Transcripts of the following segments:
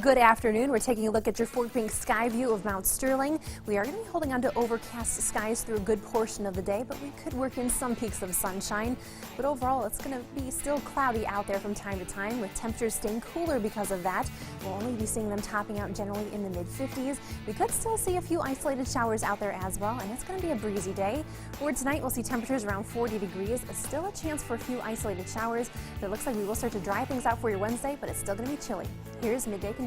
Good afternoon. We're taking a look at your Fort Pink sky view of Mount Sterling. We are going to be holding on to overcast skies through a good portion of the day, but we could work in some peaks of sunshine. But overall, it's going to be still cloudy out there from time to time, with temperatures staying cooler because of that. We'll only be seeing them topping out generally in the mid-50s. We could still see a few isolated showers out there as well, and it's going to be a breezy day. For tonight, we'll see temperatures around 40 degrees. Still a chance for a few isolated showers, but it looks like we will start to dry things out for your Wednesday, but it's still going to be chilly. Here's Midday Kentucky.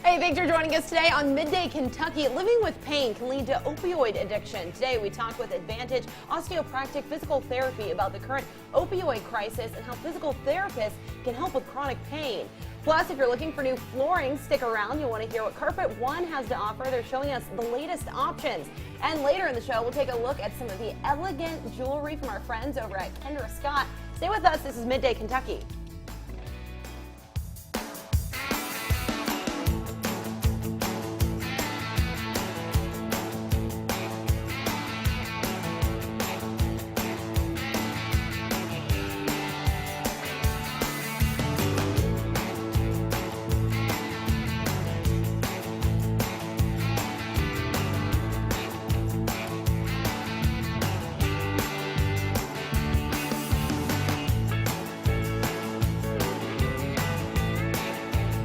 Hey, thanks for joining us today on Midday Kentucky. Living with pain can lead to opioid addiction. Today we talk with Advantage Osteoporotic Physical Therapy about the current opioid crisis and how physical therapists can help with chronic pain. Plus, if you're looking for new flooring, stick around. You'll want to hear what Carpet One has to offer. They're showing us the latest options. And later in the show, we'll take a look at some of the elegant jewelry from our friends over at Kendra Scott. Stay with us. This is Midday Kentucky.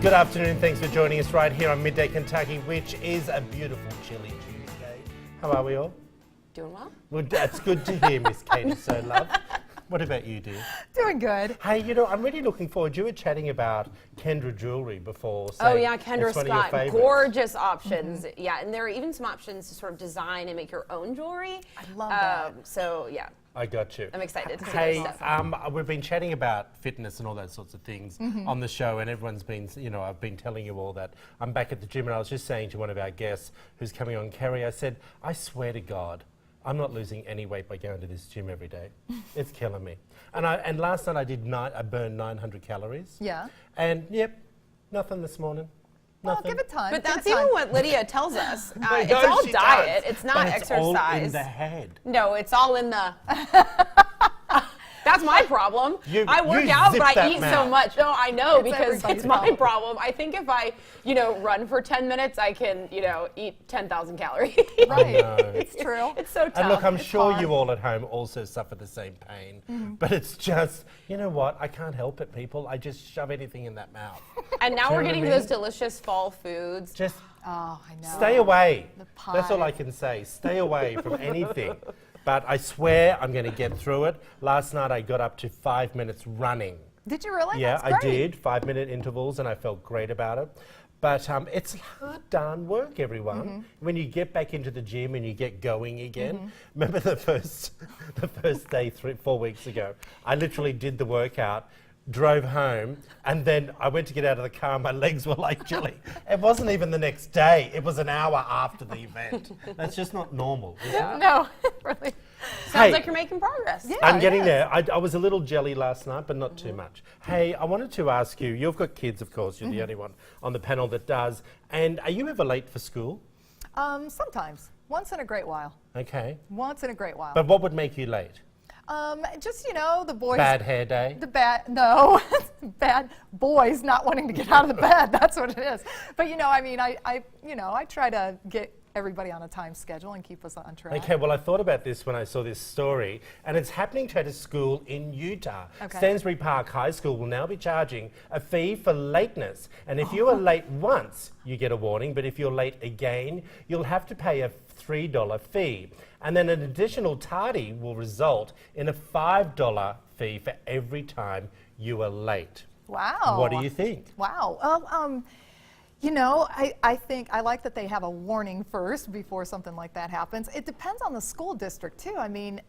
Good afternoon, thanks for joining us right here on Midday Kentucky, which is a beautiful chilly Tuesday. How are we all? Doing well? Well, that's good to hear, Miss Katie So Love. What about you, dear? Doing good. Hey, you know, I'm really looking forward. You were chatting about Kendra jewelry before. Oh yeah, Kendra it's one of Scott. your favorites. Gorgeous options. Yeah, and there are even some options to sort of design and make your own jewelry. I love that. So yeah. I got you. I'm excited to see Hey, this stuff. we've been chatting about fitness and all those sorts of things on the show, and everyone's been, you know, I've been telling you all that I'm back at the gym, and I was just saying to one of our guests who's coming on, Kerry, I said, I swear to God, I'm not losing any weight by going to this gym every day. It's killing me. And last night I burned 900 calories. Yeah. And yep, nothing this morning. Well, Nothing. give it time. But give that's it time. even what Lydia tells us. I It's know all she diet. does, It's not but it's exercise. all in the head. No, it's all in the. That's my problem. I work you out, zip but I that eat so mouth. much. No, I know, It's because everybody's it's my problem. problem. I think if I, run for 10 minutes, I can, eat 10,000 calories. Right. know. It's true. It's so tough. And look, I'm It's sure hard. you all at home also suffer the same pain, but it's just, you know what? I can't help it, people. I just shove anything in that mouth. And now Do you we're know what getting I to those mean? delicious fall foods. Just Oh, I know. stay away. The That's all pie. I can say. Stay away from anything. But I swear I'm going to get through it. Last night I got up to 5 minutes running. Did you really? Yeah, That's I great. did. 5-minute intervals, and I felt great about it. But it's hard darn work, everyone. When you get back into the gym and you get going again. Remember the first day 4 weeks ago? I literally did the workout, drove home, and then I went to get out of the car and my legs were like jelly. It wasn't even the next day. It was an hour after the event. That's just not normal, is it? No, really. Sounds Hey. like you're making progress. Yeah, I'm it getting is. there. I was a little jelly last night, but not too much. Hey, I wanted to ask you, you've got kids, of course. You're the only one on the panel that does. And are you ever late for school? Sometimes. Once in a great while. Okay. Once in a great while. But what would make you late? Just, the boys. Bad hair day? No, bad boys not wanting to get out of the bed. That's what it is. But, I try to get everybody on a time schedule and keep us on track. Okay, well, I thought about this when I saw this story, and it's happening at a school in Utah. Okay. Stansbury Park High School will now be charging a fee for lateness. And if you are late once, you get a warning, but if you're late again, you'll have to pay a $3 fee. And then an additional tardy will result in a $5 fee for every time you are late. Wow. What do you think? Wow. Well, I think I like that they have a warning first before something like that happens. It depends on the school district too. I mean,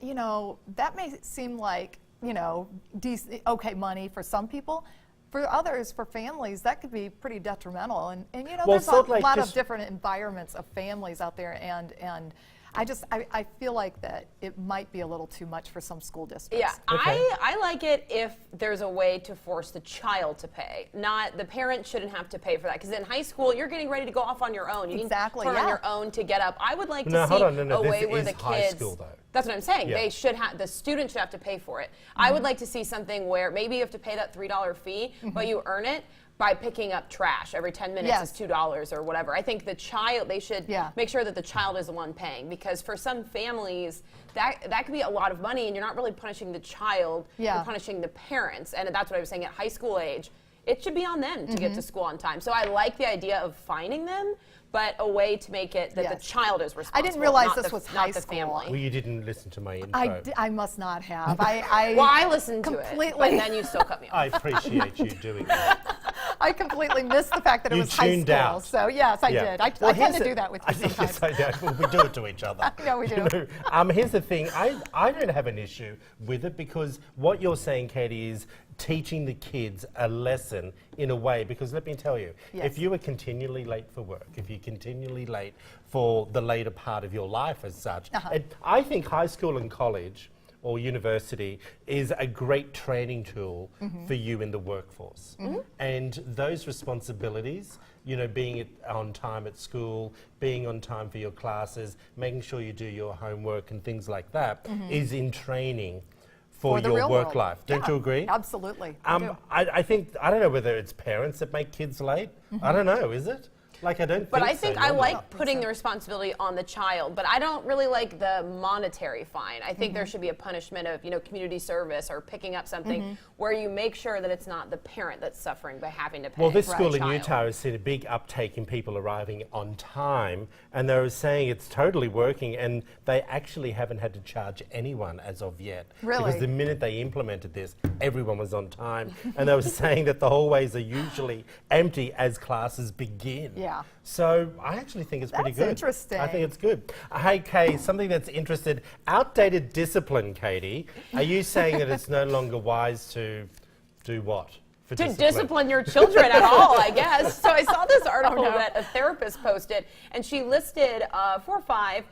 that may seem like, okay money for some people. For others, for families, that could be pretty detrimental. And Well, there's Salt a Lake lot of just- different environments of families out there, and I feel like that it might be a little too much for some school districts. Yeah, Okay. I like it if there's a way to force the child to pay. Not the parent shouldn't have to pay for that, because in high school you're getting ready to go off on your own. You Exactly, can turn on yeah. your own to get up. I would like No, to hold see on, no, a this way where is the high kids. school, though. That's what I'm saying. Yeah. They should have, the student should have to pay for it. I would like to see something where maybe you have to pay that $3 fee, but you earn it. by picking up trash every 10 minutes Yes. is $2 or whatever. I think they should make sure that the child is the one paying, because for some families that could be a lot of money and you're not really punishing the child, you're punishing the parents. And that's what I was saying, at high school age, it should be on them to get to school on time. So I like the idea of fining them, but a way to make it that the child is responsible. I didn't realize not this the, was not high the school. family. Well, you didn't listen to my info. I must not have. Well, I listened to it, but then you still cut me off. I appreciate you doing that. I completely missed the fact that it You was high tuned school. out. So yes, I did. I tend to do that with you sometimes. Yes, I know. Well, we do it to each other. I know we do. You know, here's the thing. I don't have an issue with it, because what you're saying, Katie, is teaching the kids a lesson in a way, because let me tell you, if you are continually late for work, if you're continually late for the later part of your life as such, I think high school and college or university is a great training tool for you in the workforce. And those responsibilities, you know, being on time at school, being on time for your classes, making sure you do your homework and things like that, is in training for the your real work world. life. Don't you agree? Absolutely. I think, I don't know whether it's parents that make kids late. I don't know, is it? Like, I don't But think I think so, I no. like putting the responsibility on the child, but I don't really like the monetary fine. I think there should be a punishment of, you know, community service or picking up something where you make sure that it's not the parent that's suffering by having to pay. Well, this for school the in child. Utah has seen a big uptake in people arriving on time, and they were saying it's totally working, and they actually haven't had to charge anyone as of yet. Really? Because the minute they implemented this, everyone was on time, and they were saying that the hallways are usually empty as classes begin. Yeah. So I actually think it's pretty That's good. interesting. I think it's good. Hey, Kay, something that's interested, outdated discipline, Katie. Are you saying that it's no longer wise to do what? For To discipline your children at all, I guess. So I saw this article that a therapist posted, and she listed 4 or 5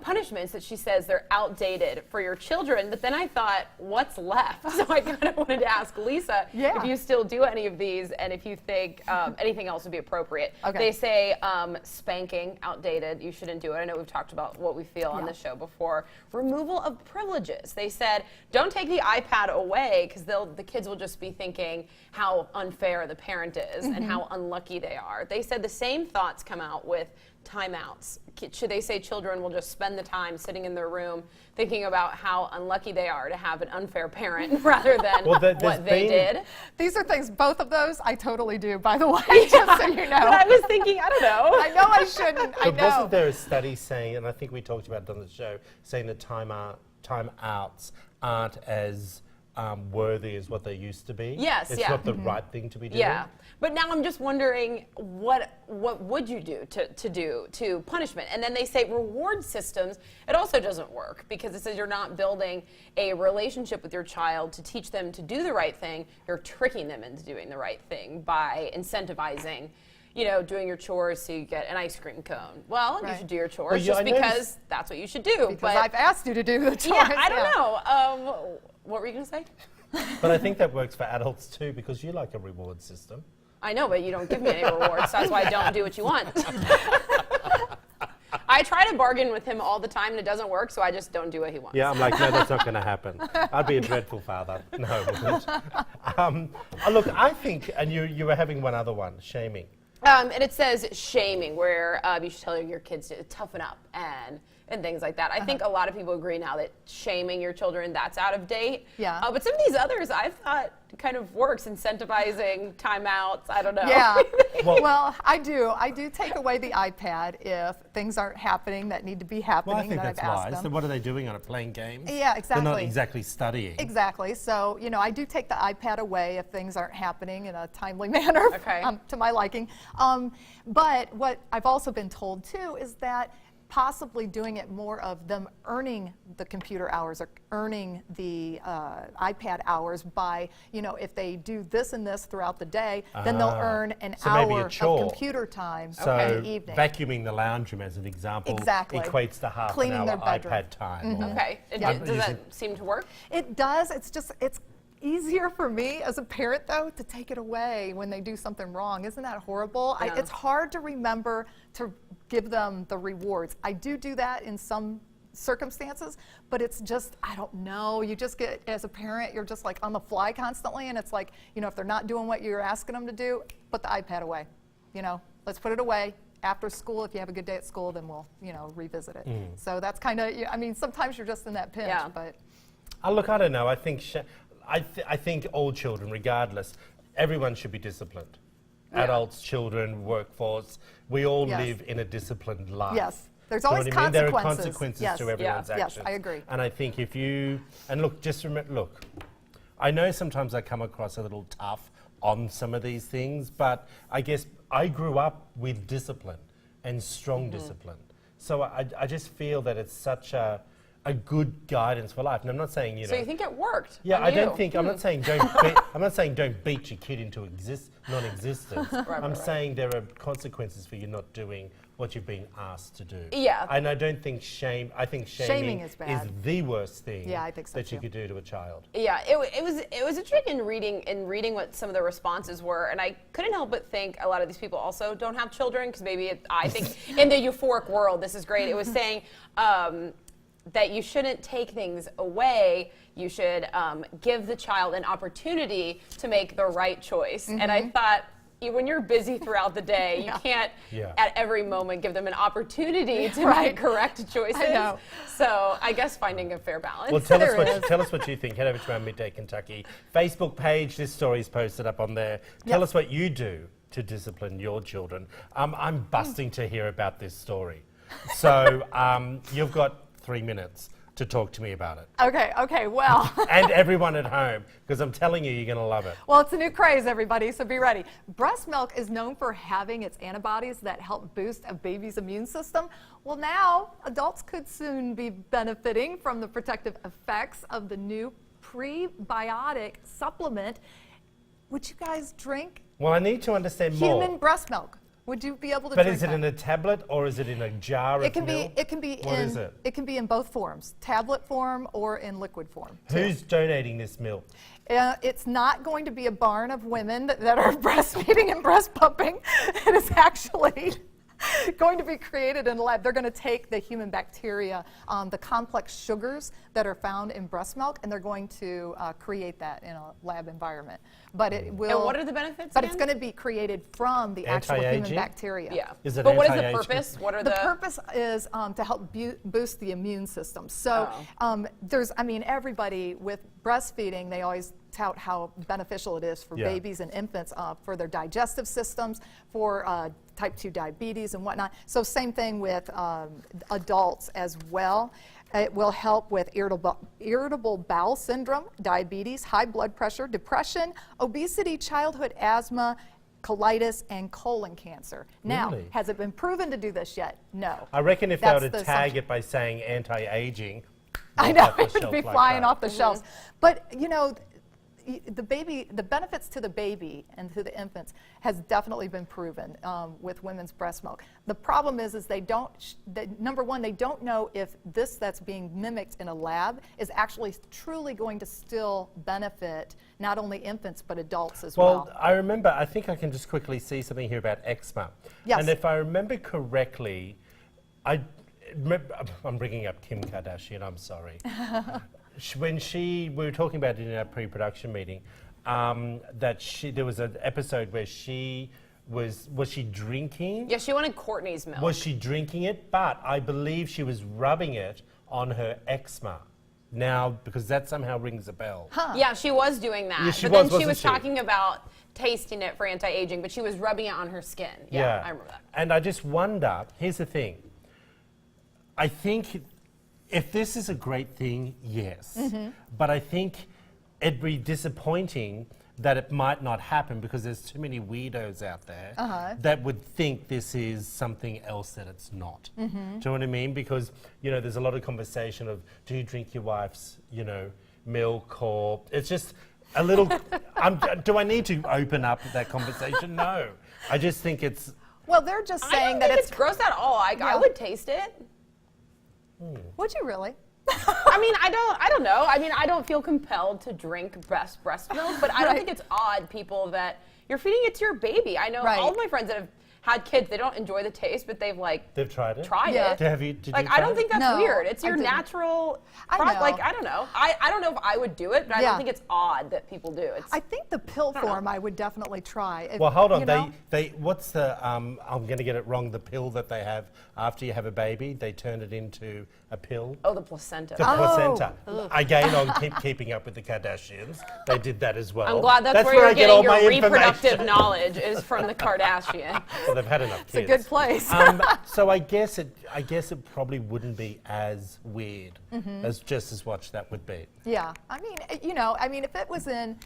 punishments that she says they're outdated for your children. But then I thought, what's left? So I kind of wanted to ask Lisa if you still do any of these, and if you think anything else would be appropriate. They say spanking, outdated. You shouldn't do it. I know we've talked about what we feel on the show before. Removal of privileges. They said, don't take the iPad away, because the kids will just be thinking how unfair the parent is and how unlucky they are. They said the same thoughts come out with timeouts. Should they say children will just spend the time sitting in their room thinking about how unlucky they are to have an unfair parent rather than what they did? These are things, both of those, I totally do, by the way, just so you know. But I was thinking, I don't know. I know I shouldn't. I But know. wasn't there a study saying, and I think we talked about it on the show, saying that timeouts aren't as worthy as what they used to be? Yes, It's not the right thing to be doing? Yeah, but now I'm just wondering, what would you do to punishment? And then they say reward systems, it also doesn't work, because it says you're not building a relationship with your child to teach them to do the right thing. You're tricking them into doing the right thing by incentivizing, you know, doing your chores so you get an ice cream cone. Well, you should do your chores just because that's what you should do. Because I've asked you to do the chores. Yeah, I don't know. What were you going to say? But I think that works for adults too, because you like a reward system. I know, but you don't give me any rewards, so that's why I don't do what you want. I try to bargain with him all the time, and it doesn't work, so I just don't do what he wants. Yeah, I'm like, no, that's not going to happen. I'd be a dreadful father. No, I wouldn't. Look, I think, and you were having one other one, shaming. And it says shaming, where you should tell your kids to toughen up and things like that. I think a lot of people agree now that shaming your children, that's out of date. Yeah. But some of these others I've thought kind of works, incentivizing timeouts. I don't know. Yeah. Well, I do take away the iPad if things aren't happening that need to be happening. Well, I think that that's I've asked wise. them. So what are they doing on it? Playing games? Yeah, exactly. They're not exactly studying. Exactly. So, you know, I do take the iPad away if things aren't happening in a timely manner to my liking. But what I've also been told, too, is that possibly doing it more of them earning the computer hours or earning the iPad hours by, you know, if they do this and this throughout the day, then they'll earn an hour of computer time in the evening. Vacuuming the lounge room, as an example, equates to half Cleaning an hour their bedroom. iPad time. Okay. Does that seem to work? It does. It's easier for me as a parent, though, to take it away when they do something wrong. Isn't that horrible? Yeah. It's hard to remember to give them the rewards. I do that in some circumstances, but it's just, I don't know, you just get, as a parent, you're just like on the fly constantly, and it's like, you know, if they're not doing what you're asking them to do, put the iPad away, you know, let's put it away. After school, if you have a good day at school, then we'll, you know, revisit it. So that's kind of, I mean, sometimes you're just in that pinch, but. Look, I don't know, I think, I think all children, regardless, everyone should be disciplined. Adults, children, workforce, we all live in a disciplined life. Yes. There's always you know what I mean? consequences. There are consequences to everyone's actions. Yes, I agree. And I think if you, and look, just remember, look, I know sometimes I come across a little tough on some of these things, but I guess I grew up with discipline and strong discipline. So I just feel that it's such a good guidance for life. And I'm not saying, you know. So you think it worked? Yeah, on I you? don't think, I'm not saying don't I'm not saying don't beat your kid into non-existence. I'm saying there are consequences for you not doing what you've been asked to do. Yeah. And I don't think I think shaming is bad. the worst thing I think so that you too. could do to a child. Yeah, it was interesting in reading what some of the responses were, and I couldn't help but think a lot of these people also don't have children, because maybe I think in the euphoric world this is great. It was saying that you shouldn't take things away. You should give the child an opportunity to make the right choice. And I thought, when you're busy throughout the day, you can't at every moment give them an opportunity to make correct choices. I know. So I guess finding a fair balance. Well, tell us what you think. Head over to our Midday Kentucky Facebook page. This story is posted up on there. Tell us what you do to discipline your children. I'm busting to hear about this story. So you've got 3 minutes to talk to me about it. Okay, well. And everyone at home, because I'm telling you, you're going to love it. Well, it's a new craze, everybody, so be ready. Breast milk is known for having its antibodies that help boost a baby's immune system. Well, now adults could soon be benefiting from the protective effects of the new prebiotic supplement. Would you guys drink Well, I need to understand more. human breast milk? Would you be able to But drink is it that? in a tablet or is it in a jar It of can milk? be. It can be What in. is it? It can be in both forms, tablet form or in liquid form. too. Who's donating this milk? It's not going to be a barn of women that are breastfeeding and breast pumping. It is actually going to be created in a lab. They're going to take the human bacteria, the complex sugars that are found in breast milk, and they're going to create that in a lab environment. But it will. And what are the benefits? But it's again? going to be created from the actual human Anti-aging? bacteria. Yeah. Is it But what is the anti-aging? purpose? What are The purpose is to help boost the immune system. So there's, I mean, everybody with breastfeeding, they always tout how beneficial it is for babies and infants, for their digestive systems, for type 2 diabetes and whatnot. So same thing with adults as well. It will help with irritable bowel syndrome, diabetes, high blood pressure, depression, obesity, childhood asthma, colitis, and colon cancer. Now, Really? has it been proven to do this yet? No. I reckon if That's they were to the tag assumption. it by saying anti-aging, I off know, the it would shelf be like flying that. off the shelves. But, you know, the benefits to the baby and to the infants has definitely been proven with women's breast milk. The problem is they don't, number one, they don't know if this that's being mimicked in a lab is actually truly going to still benefit not only infants but adults as well. Well, I remember, I think I can just quickly see something here about eczema. Yes. And if I remember correctly, I'm bringing up Kim Kardashian, I'm sorry. When we were talking about it in our pre-production meeting, that there was an episode where was she drinking? Yeah, she wanted Courtney's milk. Was she drinking it? But I believe she was rubbing it on her eczema. Now, because that somehow rings a bell. Yeah, she was doing that. Yeah, she but then was, she wasn't was she? talking about tasting it for anti-aging, but she was rubbing it on her skin. Yeah, I remember that. And I just wonder, here's the thing. I think if this is a great thing, yes. But I think it'd be disappointing that it might not happen because there's too many weirdos out there that would think this is something else that it's not. Do you know what I mean? Because, you know, there's a lot of conversation of, do you drink your wife's, you know, milk, or it's just a little, do I need to open up that conversation? No. I just think it's... Well, they're just I saying don't that think it's... it's gross at all. I would taste it. Would you really? I mean, I don't know. I mean, I don't feel compelled to drink breast milk, but I don't think it's odd, people, that you're feeding it to your baby. I know all of my friends that have had kids, they don't enjoy the taste, but they've tried it. Yeah. it. Did you Like, try I don't think that's No, weird. It's your I didn't. natural. I know. Like, I don't know. I don't know if I would do it, but I Yeah. don't think it's odd that people do. It's I think the pill form I would definitely try. If, Well, hold on. you know, What's the? I'm going to get it wrong. The pill that they have after you have a baby, they turn it into a pill. oh, the placenta. The placenta. Again, on keeping up with the Kardashians, they did that as well. I'm glad that's where I you're get all getting your my reproductive information. knowledge is from the Kardashians. Well, they've had enough kids. it's a good place. So I guess it probably wouldn't be as weird as just as much that would be. Yeah, I mean, if it was in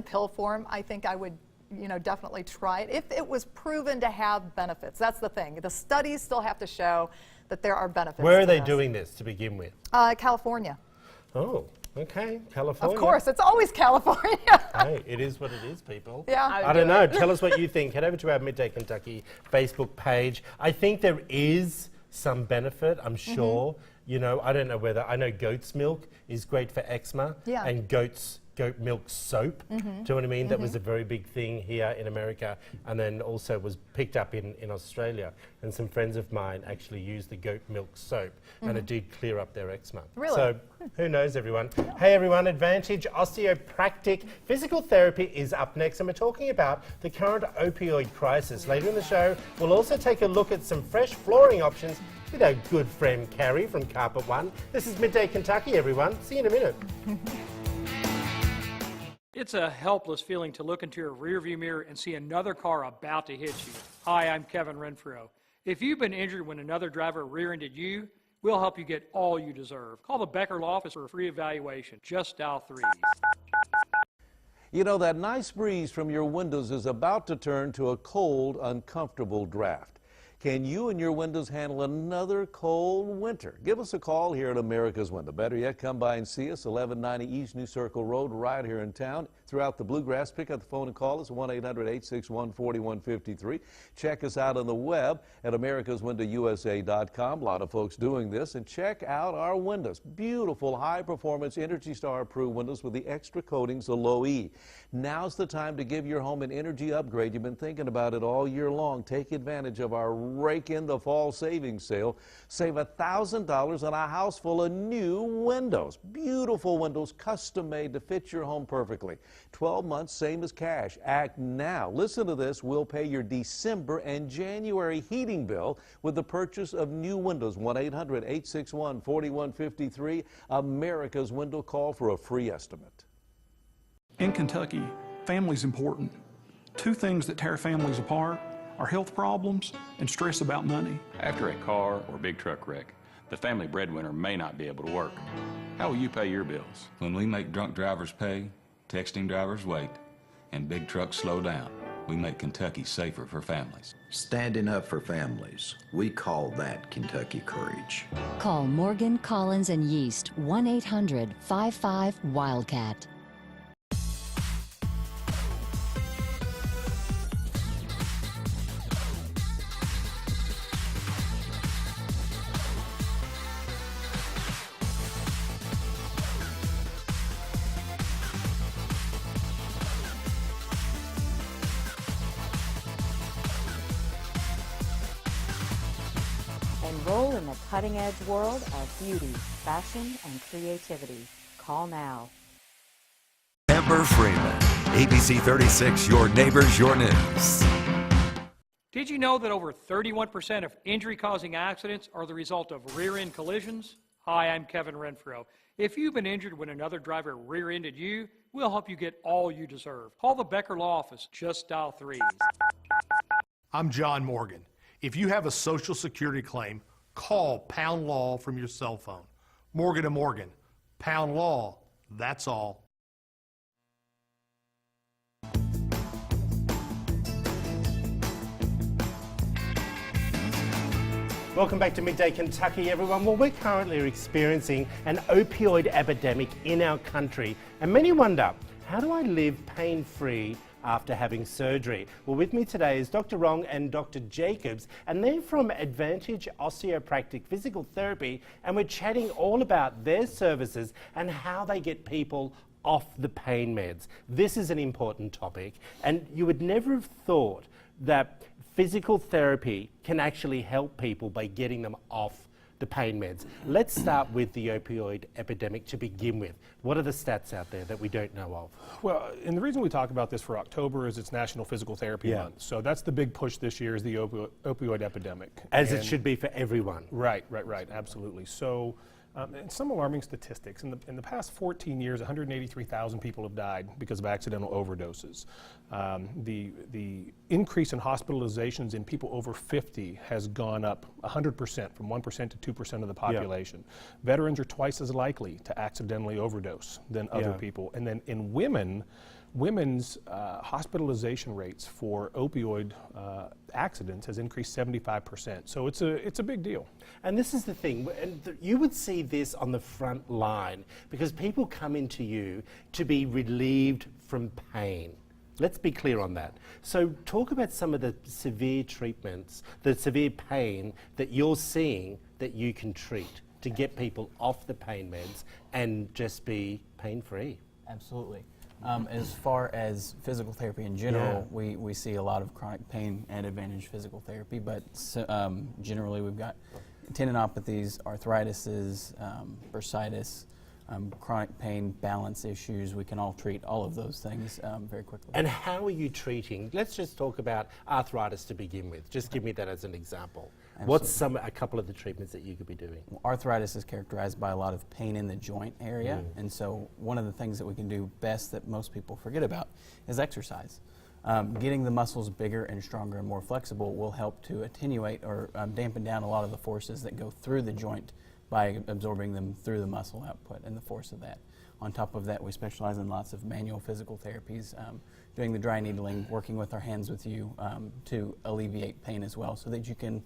pill form, I think I would, definitely try it if it was proven to have benefits. That's the thing. The studies still have to show that there are benefits. Where are to they this. doing this to begin with? California. Oh, okay, California. Of course, it's always California. Hey, it is what it is, people. Yeah. I don't know. Tell us what you think. Head over to our Midday Kentucky Facebook page. I think there is some benefit, I'm sure. I don't know whether, I know goat's milk is great for eczema. Yeah. And goat milk soap. Do you know what I mean? That was a very big thing here in America, and then also was picked up in Australia. And some friends of mine actually used the goat milk soap, and it did clear up their eczema. Really? So who knows, everyone? Hey, everyone, Advantage Osteopractic Physical Therapy is up next, and we're talking about the current opioid crisis. Later in the show, we'll also take a look at some fresh flooring options with our good friend Carrie from Carpet One. This is Midday Kentucky, everyone. See you in a minute. It's a helpless feeling to look into your rearview mirror and see another car about to hit you. Hi, I'm Kevin Renfro. If you've been injured when another driver rear-ended you, we'll help you get all you deserve. Call the Becker Law Office for a free evaluation. Just dial 3. You know, that nice breeze from your windows is about to turn to a cold, uncomfortable draft. Can you and your windows handle another cold winter? Give us a call here at America's Window. Better yet, come by and see us, 1190 East New Circle Road, right here in town. Throughout the Bluegrass, pick up the phone and call us, 1-800-861-4153. Check us out on the web at americaswindowusa.com. A lot of folks doing this. And check out our windows. Beautiful, high-performance, Energy Star-approved windows with the extra coatings, the low E. Now's the time to give your home an energy upgrade. You've been thinking about it all year long. Take advantage of our Rake in the Fall savings sale. Save $1,000 on a house full of new windows. Beautiful windows, custom made to fit your home perfectly. 12 months, same as cash. Act now. Listen to this. We'll pay your December and January heating bill with the purchase of new windows. 1-800-861-4153. America's Window. Call for a free estimate. In Kentucky, family's important. Two things that tear families apart are health problems and stress about money. After a car or big truck wreck, the family breadwinner may not be able to work. How will you pay your bills? When we make drunk drivers pay, texting drivers wait, and big trucks slow down, we make Kentucky safer for families. Standing up for families. We call that Kentucky courage. Call Morgan, Collins, and Yeast, 1-800-55-WILDCAT. Enroll in the cutting-edge world of beauty, fashion, and creativity. Call now. Amber Freeman, ABC 36, your neighbors, your news. Did you know that over 31% of injury-causing accidents are the result of rear-end collisions? Hi, I'm Kevin Renfro. If you've been injured when another driver rear-ended you, we'll help you get all you deserve. Call the Becker Law Office. Just dial 3. I'm John Morgan. If you have a Social Security claim, call Pound Law from your cell phone. Morgan & Morgan. Pound Law, that's all. Welcome back to Midday Kentucky, everyone. Well, we're currently experiencing an opioid epidemic in our country, and many wonder, how do I live pain-free after having surgery? Well, with me today is Dr. Rong and Dr. Jacobs, and they're from Advantage Osteopractic Physical Therapy, and we're chatting all about their services and how they get people off the pain meds. This is an important topic, and you would never have thought that physical therapy can actually help people by getting them off the pain meds. Let's start with the opioid epidemic to begin with. What are the stats out there that we don't know of? Well, and the reason we talk about this for October is it's National Physical Therapy Month. So that's the big push this year is the opioid epidemic. As it should be for everyone. Right, absolutely. So and some alarming statistics. In the past 14 years, 183,000 people have died because of accidental overdoses. The increase in hospitalizations in people over 50 has gone up 100%, from 1% to 2% of the population. Yeah. Veterans are twice as likely to accidentally overdose than other people. And then in women's hospitalization rates for opioid accidents has increased 75%. So it's a big deal. And this is the thing, you would see this on the front line because people come into you to be relieved from pain. Let's be clear on that. So talk about some of the severe treatments, the severe pain that you're seeing that you can treat to get people off the pain meds and just be pain-free. Absolutely. As far as physical therapy in general, we see a lot of chronic pain at Advantage Physical Therapy, but generally we've got tendinopathies, arthritises, bursitis, chronic pain, balance issues. We can all treat all of those things very quickly. And how are you treating? Let's just talk about arthritis to begin with. Just give me that as an example. What's a couple of the treatments that you could be doing? Well, arthritis is characterized by a lot of pain in the joint area, and so one of the things that we can do best that most people forget about is exercise. Getting the muscles bigger and stronger and more flexible will help to attenuate or dampen down a lot of the forces that go through the joint by absorbing them through the muscle output and the force of that. On top of that, we specialize in lots of manual physical therapies, doing the dry needling, working with our hands with you to alleviate pain as well so that you can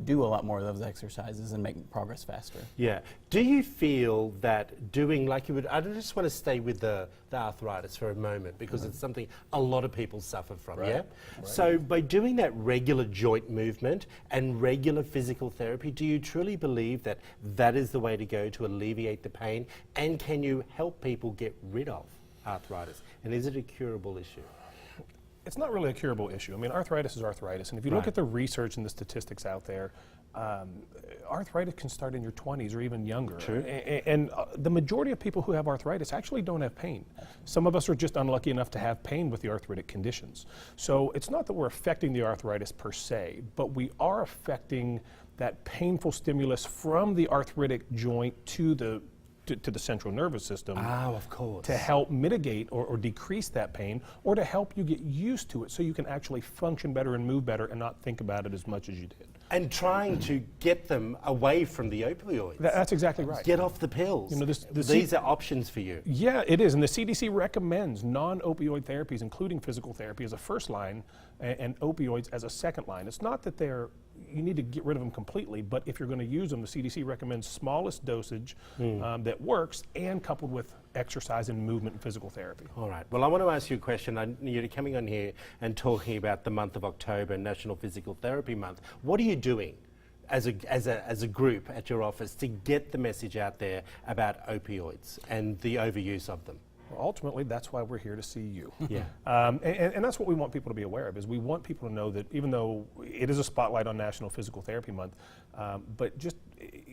do a lot more of those exercises and make progress faster. Yeah. Do you feel that doing like you would, I just want to stay with the arthritis for a moment because it's something a lot of people suffer from, yeah? Right. So by doing that regular joint movement and regular physical therapy, do you truly believe that that is the way to go to alleviate the pain? And can you help people get rid of arthritis? And is it a curable issue? It's not really a curable issue. I mean, arthritis is arthritis, and if you look at the research and the statistics out there, arthritis can start in your 20s or even younger. True. And the majority of people who have arthritis actually don't have pain. Some of us are just unlucky enough to have pain with the arthritic conditions. So it's not that we're affecting the arthritis per se, but we are affecting that painful stimulus from the arthritic joint to the central nervous system of course, to help mitigate or decrease that pain, or to help you get used to it so you can actually function better and move better and not think about it as much as you did. And trying to get them away from the opioids. That's exactly right. Get off the pills. You know, these are options for you. Yeah, it is. And the CDC recommends non-opioid therapies, including physical therapy, as a first line and opioids as a second line. It's not that you need to get rid of them completely, but if you're going to use them, the CDC recommends smallest dosage that works and coupled with exercise and movement and physical therapy. All right. Well, I want to ask you a question. You're coming on here and talking about the month of October, National Physical Therapy Month. What are you doing as a group at your office to get the message out there about opioids and the overuse of them? Well, ultimately, that's why we're here to see you. Yeah. And that's what we want people to be aware of, is we want people to know that even though it is a spotlight on National Physical Therapy Month, but just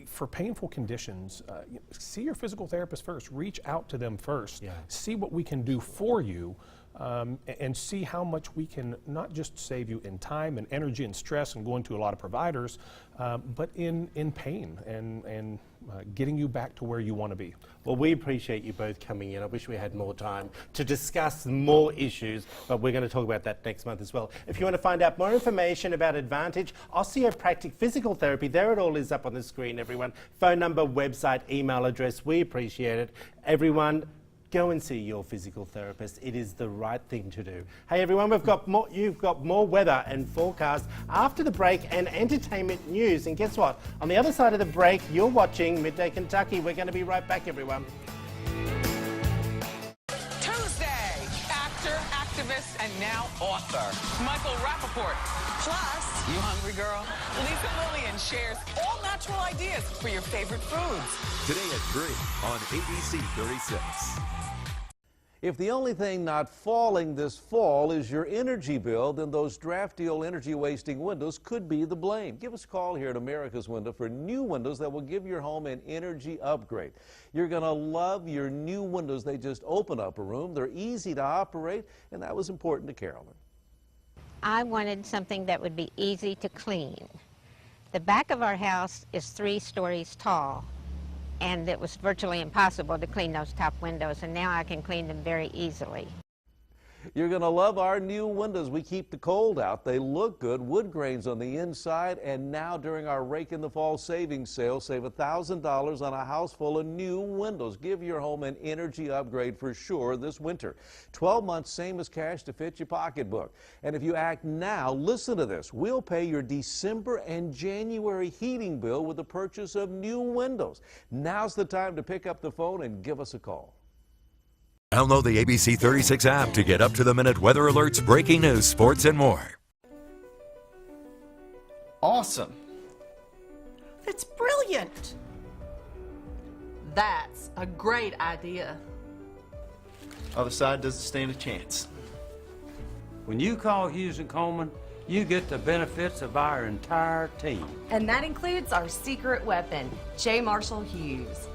for painful conditions, see your physical therapist first. Reach out to them first. Yeah. See what we can do for you, and see how much we can not just save you in time and energy and stress and going to a lot of providers, but in pain and getting you back to where you want to be. Well, we appreciate you both coming in. I wish we had more time to discuss more issues, but we're going to talk about that next month as well. If you want to find out more information about Advantage, Osteopractic Physical Therapy, there it all is up on the screen, everyone. Phone number, website, email address. We appreciate it. Everyone, go and see your physical therapist. It is the right thing to do. Hey everyone, you've got more weather and forecast after the break and entertainment news. And guess what? On the other side of the break, you're watching Midday Kentucky. We're going to be right back, everyone. Tuesday, actor, activist, and now author, Michael Rappaport. Plus, you hungry girl? Lisa Lillian shares all natural ideas for your favorite foods. Today at 3 on ABC 36. If the only thing not falling this fall is your energy bill, then those draft deal energy wasting windows could be the blame. Give us a call here at America's Window for new windows that will give your home an energy upgrade. You're going to love your new windows. They just open up a room. They're easy to operate, and that was important to Carolyn. I wanted something that would be easy to clean. The back of our house is 3 stories tall, and it was virtually impossible to clean those top windows, and now I can clean them very easily. You're going to love our new windows. We keep the cold out. They look good, wood grains on the inside, and now during our Rake in the Fall savings sale, save $1,000 on a house full of new windows. Give your home an energy upgrade for sure this winter. 12 months, same as cash to fit your pocketbook. And if you act now, listen to this. We'll pay your December and January heating bill with the purchase of new windows. Now's the time to pick up the phone and give us a call. Download the ABC 36 app to get up-to-the-minute weather alerts, breaking news, sports, and more. Awesome. That's brilliant. That's a great idea. Other side doesn't stand a chance. When you call Hughes & Coleman, you get the benefits of our entire team. And that includes our secret weapon, J. Marshall Hughes.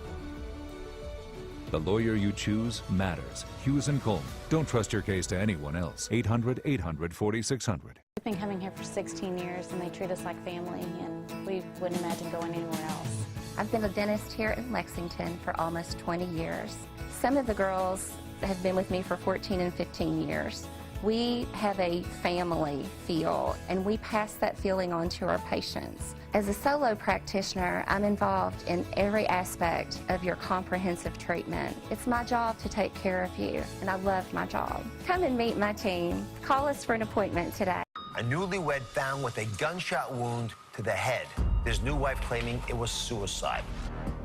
The lawyer you choose matters. Hughes & Coleman. Don't trust your case to anyone else. 800-800-4600. We've been coming here for 16 years, and they treat us like family, and we wouldn't imagine going anywhere else. I've been a dentist here in Lexington for almost 20 years. Some of the girls have been with me for 14 and 15 years. We have a family feel, and we pass that feeling on to our patients. As a solo practitioner, I'm involved in every aspect of your comprehensive treatment. It's my job to take care of you, and I love my job. Come and meet my team. Call us for an appointment today. A newlywed found with a gunshot wound to the head. His new wife claiming it was suicide.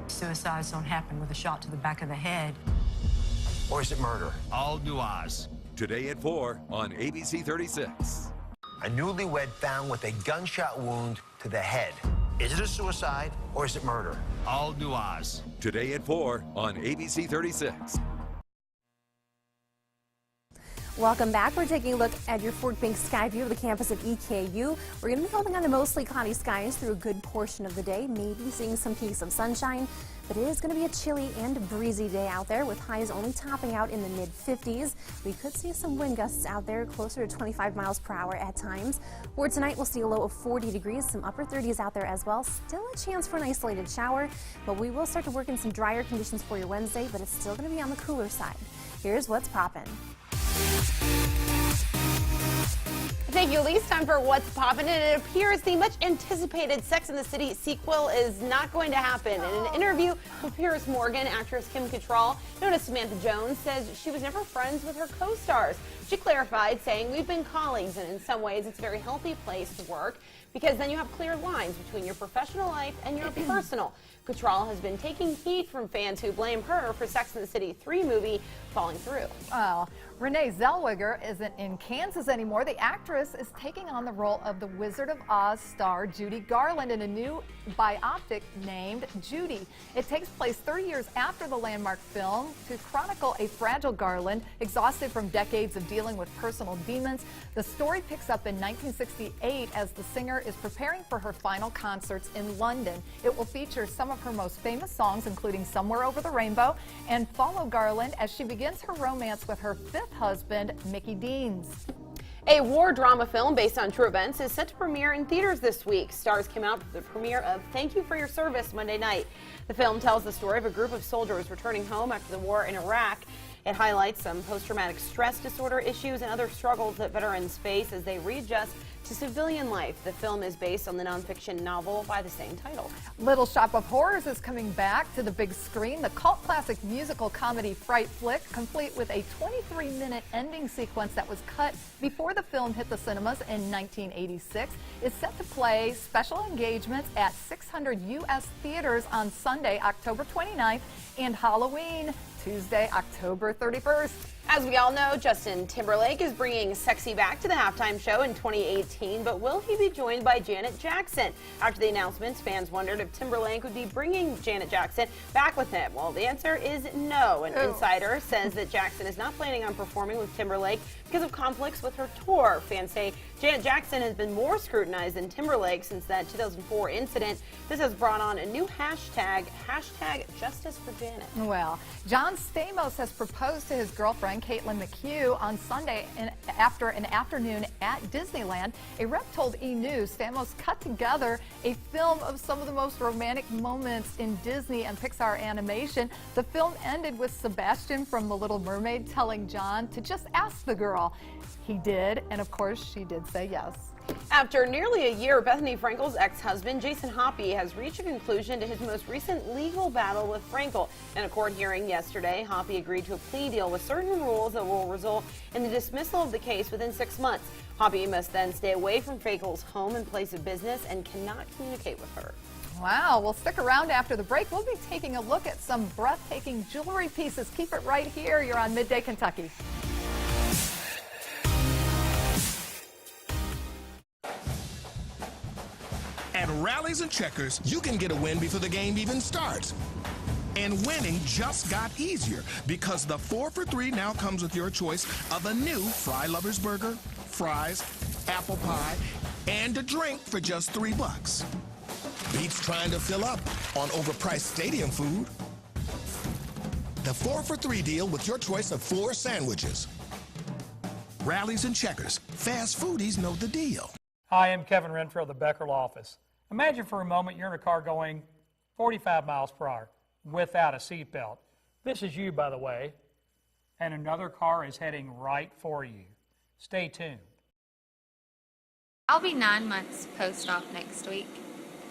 Suicides don't happen with a shot to the back of the head. Or is it murder? All new Oz. Today at 4 on ABC 36. A newlywed found with a gunshot wound to the head. Is it a suicide or is it murder? All new Oz. Today at 4 on ABC 36. Welcome back. We're taking a look at your Fort Bank sky view of the campus of EKU. We're going to be holding on to mostly cloudy skies through a good portion of the day, maybe seeing some peaks of sunshine, but it is going to be a chilly and breezy day out there with highs only topping out in the mid-50s. We could see some wind gusts out there closer to 25 miles per hour at times. For tonight, we'll see a low of 40 degrees, some upper 30s out there as well. Still a chance for an isolated shower, but we will start to work in some drier conditions for your Wednesday, but it's still going to be on the cooler side. Here's what's poppin'. Thank you, Elise. Time for What's Poppin'. And it appears the much anticipated Sex and the City sequel is not going to happen. In an interview with Piers Morgan, actress Kim Cattrall, known as Samantha Jones, says she was never friends with her co-stars. She clarified, saying, "We've been colleagues, and in some ways it's a very healthy place to work because then you have clear lines between your professional life and your personal." Cattrall has been taking heat from fans who blame her for Sex and the City 3 movie falling through. Well, Renee Zellweger isn't in Kansas anymore. The actress is taking on the role of the Wizard of Oz star Judy Garland in a new biopic named Judy. It takes place 30 years after the landmark film to chronicle a fragile Garland exhausted from decades of dealing with personal demons. The story picks up in 1968 as the singer is preparing for her final concerts in London. It will feature some of her most famous songs, including Somewhere Over the Rainbow, and follow Garland as she begins her romance with her fifth husband, Mickey Deans. A war drama film based on true events is set to premiere in theaters this week. Stars came out for the premiere of Thank You for Your Service Monday night. The film tells the story of a group of soldiers returning home after the war in Iraq. It highlights some post-traumatic stress disorder issues and other struggles that veterans face as they readjust to civilian life. The film is based on the nonfiction novel by the same title. Little Shop of Horrors is coming back to the big screen. The cult classic musical comedy fright flick, complete with a 23-minute ending sequence that was cut before the film hit the cinemas in 1986, is set to play special engagements at 600 U.S. theaters on Sunday, October 29th, and Halloween Tuesday, October 31st. As we all know, Justin Timberlake is bringing sexy back to the halftime show in 2018, but will he be joined by Janet Jackson? After the announcements, fans wondered if Timberlake would be bringing Janet Jackson back with him. Well, the answer is no. An insider says that Jackson is not planning on performing with Timberlake because of conflicts with her tour. Fans say Janet Jackson has been more scrutinized than Timberlake since that 2004 incident. This has brought on a new hashtag Justice for Janet. Well, John Stamos has proposed to his girlfriend, Caitlin McHugh, on Sunday after an afternoon at Disneyland. A rep told E! News Stamos cut together a film of some of the most romantic moments in Disney and Pixar animation. The film ended with Sebastian from The Little Mermaid telling John to just ask the girl. He did, and of course, she did say yes. After nearly a year, Bethany Frankel's ex-husband, Jason Hoppy, has reached a conclusion to his most recent legal battle with Frankel. In a court hearing yesterday, Hoppy agreed to a plea deal with certain rules that will result in the dismissal of the case within 6 months. Hoppy must then stay away from Frankel's home and place of business and cannot communicate with her. Wow, well, stick around after the break. We'll be taking a look at some breathtaking jewelry pieces. Keep it right here. You're on Midday Kentucky. At Rallies and Checkers, you can get a win before the game even starts. And winning just got easier because the 4 for $3 now comes with your choice of a new Fry Lovers Burger, fries, apple pie, and a drink for just $3. Beats trying to fill up on overpriced stadium food. The 4 for $3 deal with your choice of 4 sandwiches. Rallies and Checkers. Fast foodies know the deal. Hi, I'm Kevin Renfro of the Beckerle office. Imagine for a moment you're in a car going 45 miles per hour without a seatbelt. This is you, by the way, and another car is heading right for you. Stay tuned. I'll be 9 months post-op next week.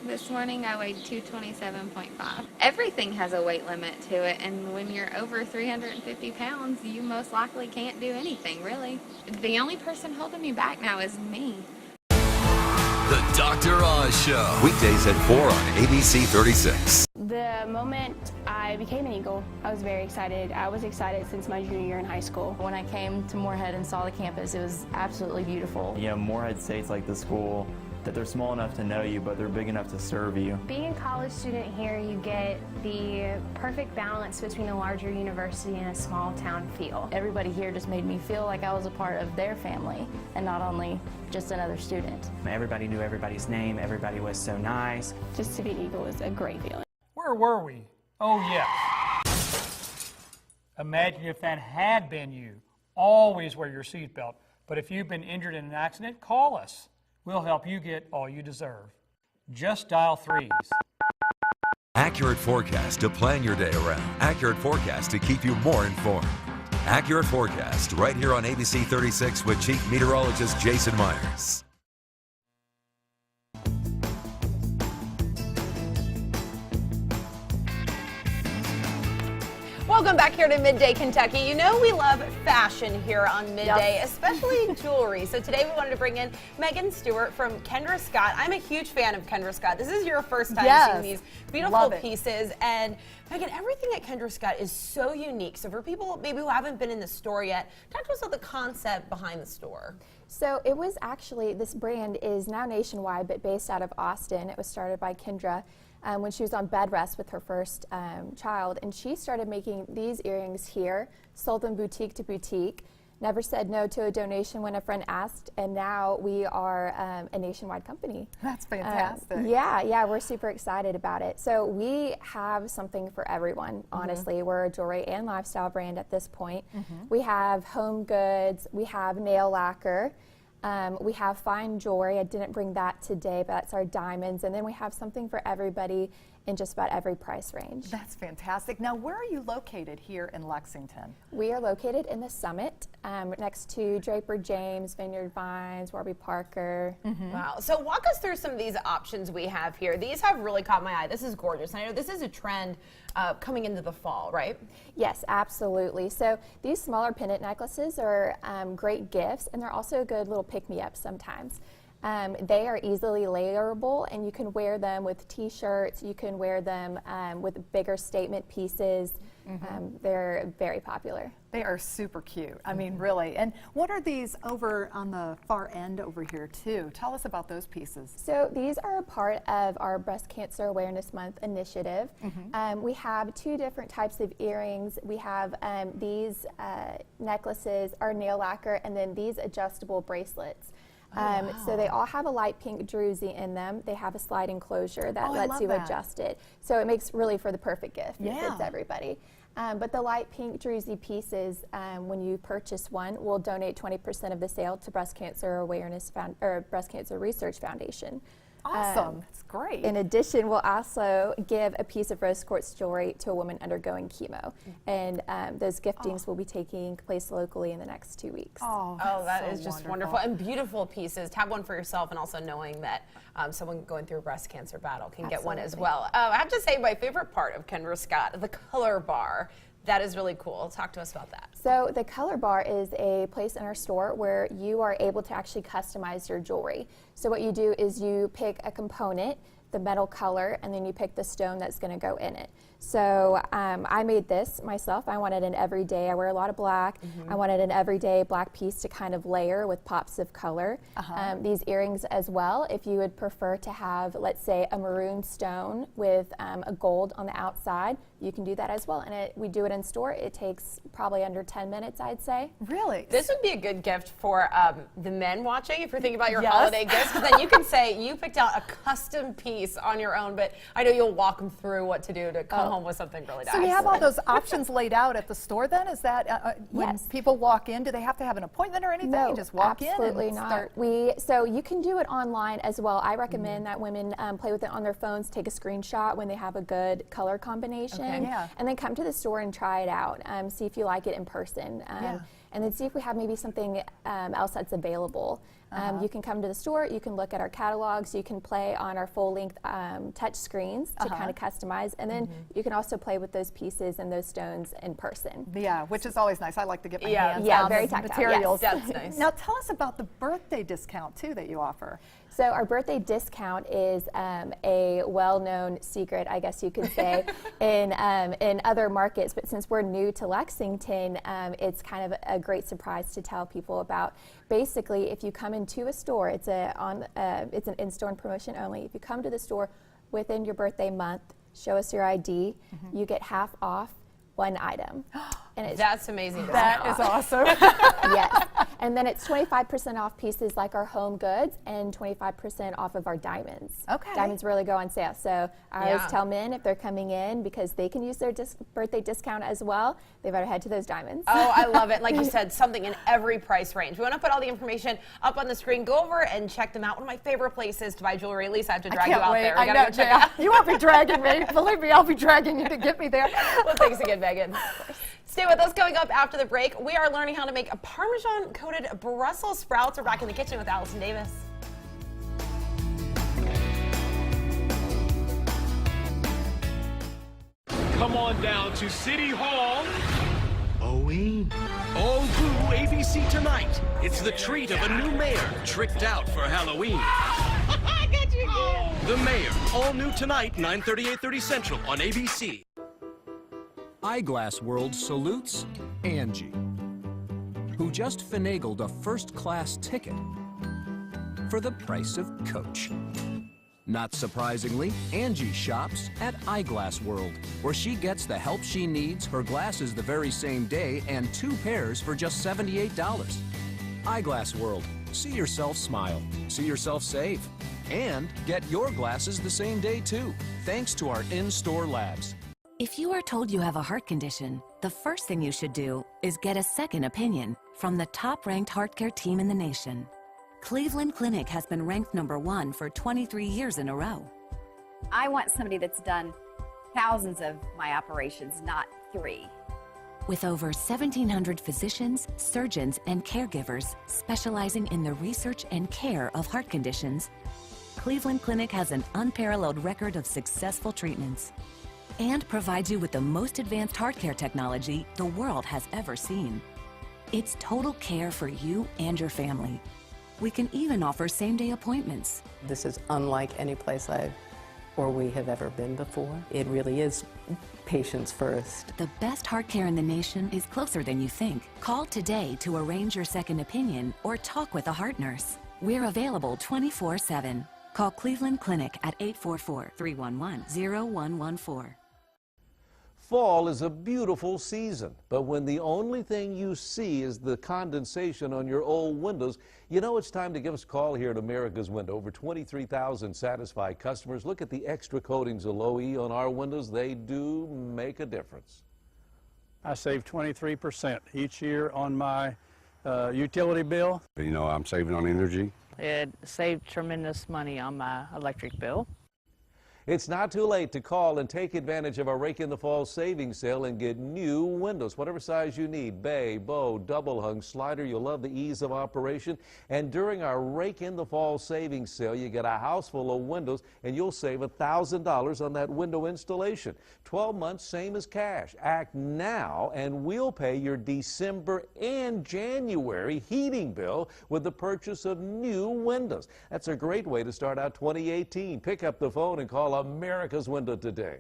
This morning I weighed 227.5. Everything has a weight limit to it, and when you're over 350 pounds, you most likely can't do anything, really. The only person holding me back now is me. The Dr. Oz Show. Weekdays at 4 on ABC 36. The moment I became an Eagle, I was very excited. I was excited since my junior year in high school. When I came to Moorhead and saw the campus, it was absolutely beautiful. You know, Moorhead State's like the school that they're small enough to know you, but they're big enough to serve you. Being a college student here, you get the perfect balance between a larger university and a small town feel. Everybody here just made me feel like I was a part of their family and not only just another student. Everybody knew everybody's name, everybody was so nice. Just to be an Eagle is a great feeling. Where were we? Oh, yes. Imagine if that had been you. Always wear your seatbelt. But if you've been injured in an accident, call us. We'll help you get all you deserve. Just dial 3s. Accurate forecast to plan your day around. Accurate forecast to keep you more informed. Accurate forecast right here on ABC 36 with Chief Meteorologist Jason Myers. Welcome back here to Midday Kentucky. You know we love fashion here on Midday, especially jewelry. So today we wanted to bring in Megan Stewart from Kendra Scott. I'm a huge fan of Kendra Scott. This is your first time seeing these beautiful pieces. And Megan, everything at Kendra Scott is so unique. So for people maybe who haven't been in the store yet, talk to us about the concept behind the store. So it was actually, this brand is now nationwide, but based out of Austin. It was started by Kendra when she was on bed rest with her first child, and she started making these earrings here, sold them boutique to boutique, never said no to a donation when a friend asked, and now we are a nationwide company. That's fantastic. Yeah, we're super excited about it. So we have something for everyone, honestly. We're a jewelry and lifestyle brand at this point. We have home goods, we have nail lacquer, we have fine jewelry. I didn't bring that today, but that's our diamonds. And then we have something for everybody in just about every price range. That's fantastic. Now, where are you located here in Lexington? We are located in the Summit, next to Draper James, Vineyard Vines, Warby Parker. Wow. So walk us through some of these options we have here. These have really caught my eye. This is gorgeous. I know this is a trend coming into the fall, right? Yes, absolutely. So these smaller pendant necklaces are great gifts, and they're also a good little pick-me-up sometimes. They are easily layerable, and you can wear them with t-shirts, you can wear them with bigger statement pieces. They're very popular. They are super cute. I mean, really. And what are these over on the far end over here, too? Tell us about those pieces. So these are a part of our Breast Cancer Awareness Month initiative. We have 2 different types of earrings. We have these necklaces, our nail lacquer, and then these adjustable bracelets. So they all have a light pink druzy in them. They have a sliding closure that lets you adjust it. So it makes really for the perfect gift. It fits everybody. But the light pink druzy pieces, when you purchase one, we'll donate 20% of the sale to Breast Cancer Breast Cancer Research Foundation. Awesome. That's great. In addition, we'll also give a piece of rose quartz jewelry to a woman undergoing chemo. And those giftings will be taking place locally in the next 2 weeks. That is just wonderful. And beautiful pieces. To have one for yourself, and also knowing that someone going through a breast cancer battle can get one as well. I have to say, my favorite part of Kendra Scott, the color bar. That is really cool. Talk to us about that. So the color bar is a place in our store where you are able to actually customize your jewelry. So what you do is you pick a component, the metal color, and then you pick the stone that's going to go in it. So I made this myself. I wanted an everyday, I wear a lot of black. I wanted an everyday black piece to kind of layer with pops of color. These earrings as well, if you would prefer to have, let's say, a maroon stone with a gold on the outside, you can do that as well. And we do it in store. It takes probably under 10 minutes, I'd say. Really? This would be a good gift for the men watching if you're thinking about your holiday gifts, because then you can say you picked out a custom piece on your own, but I know you'll walk them through what to do to come home with something really nice. So you have all those options laid out at the store then? Is that when people walk in, do they have to have an appointment or anything? No, you just walk in and absolutely not. So you can do it online as well. I recommend that women play with it on their phones, take a screenshot when they have a good color combination, and then come to the store and try it out. See if you like it in person. And then see if we have maybe something else that's available. You can come to the store, you can look at our catalogs, you can play on our full-length touch screens to kind of customize, and then you can also play with those pieces and those stones in person. Yeah, which is always nice. I like to get my hands on very the tactile. materials. Yes, that's nice. Now tell us about the birthday discount too that you offer. So our birthday discount is a well-known secret, I guess you could say, in other markets. But since we're new to Lexington, it's kind of a great surprise to tell people about. Basically, if you come into a store, it's an in-store promotion only. If you come to the store within your birthday month, show us your ID, you get half off one item. And that's amazing. That is awesome. Yes. And then it's 25% off pieces like our home goods and 25% off of our diamonds. Okay. Diamonds really go on sale. So I always tell men if they're coming in, because they can use their birthday discount as well, they better head to those diamonds. Oh, I love it. Like you said, something in every price range. We want to put all the information up on the screen. Go over and check them out. One of my favorite places to buy jewelry. At least I have to drag you out there. I know, go check out. You won't be dragging me. Believe me, I'll be dragging you to get me there. Well, thanks again, Megan. Stay with us. Coming up after the break, we are learning how to make a Parmesan-coated Brussels sprouts. We're back in the kitchen with Allison Davis. Come on down to City Hall. All through ABC tonight. It's the treat of a new mayor tricked out for Halloween. I got you again. The Mayor, all new tonight, 9:30, 8:30 Central on ABC. Eyeglass World salutes Angie, who just finagled a first-class ticket for the price of Coach. Not surprisingly, Angie shops at Eyeglass World, where she gets the help she needs, her glasses the very same day, and 2 pairs for just $78. Eyeglass World. See yourself smile, see yourself save, and get your glasses the same day too, thanks to our in-store labs. If you are told you have a heart condition, the first thing you should do is get a second opinion from the top-ranked heart care team in the nation. Cleveland Clinic has been ranked #1 for 23 years in a row. I want somebody that's done thousands of my operations, not 3. With over 1,700 physicians, surgeons, and caregivers specializing in the research and care of heart conditions, Cleveland Clinic has an unparalleled record of successful treatments and provides you with the most advanced heart care technology the world has ever seen. It's total care for you and your family. We can even offer same-day appointments. This is unlike any place I've or we have ever been before. It really is patients first. The best heart care in the nation is closer than you think. Call today to arrange your second opinion or talk with a heart nurse. We're available 24/7. Call Cleveland Clinic at 844-311-0114. Fall is a beautiful season, but when the only thing you see is the condensation on your old windows, you know it's time to give us a call here at America's Window. Over 23,000 satisfied customers. Look at the extra coatings of low E on our windows. They do make a difference. I save 23% each year on my utility bill. You know, I'm saving on energy. It saved tremendous money on my electric bill. It's not too late to call and take advantage of our Rake in the Fall savings sale and get new windows, whatever size you need, bay, bow, double hung, slider. You'll love the ease of operation. And during our Rake in the Fall savings sale, you get a house full of windows and you'll save $1,000 on that window installation. 12 months, same as cash. Act now and we'll pay your December and January heating bill with the purchase of new windows. That's a great way to start out 2018. Pick up the phone and call America's Window today.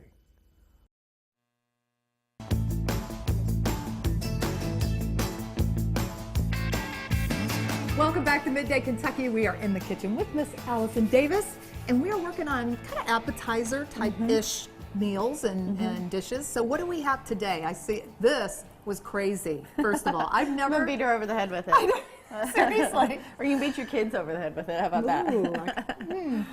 Welcome back to Midday Kentucky. We are in the kitchen with Miss Allison Davis, and we are working on kind of appetizer type-ish meals and dishes. So what do we have today? I see this was crazy. First of all, I've never I'm gonna beat her over the head with it. Seriously. Or you can beat your kids over the head with it. How about that?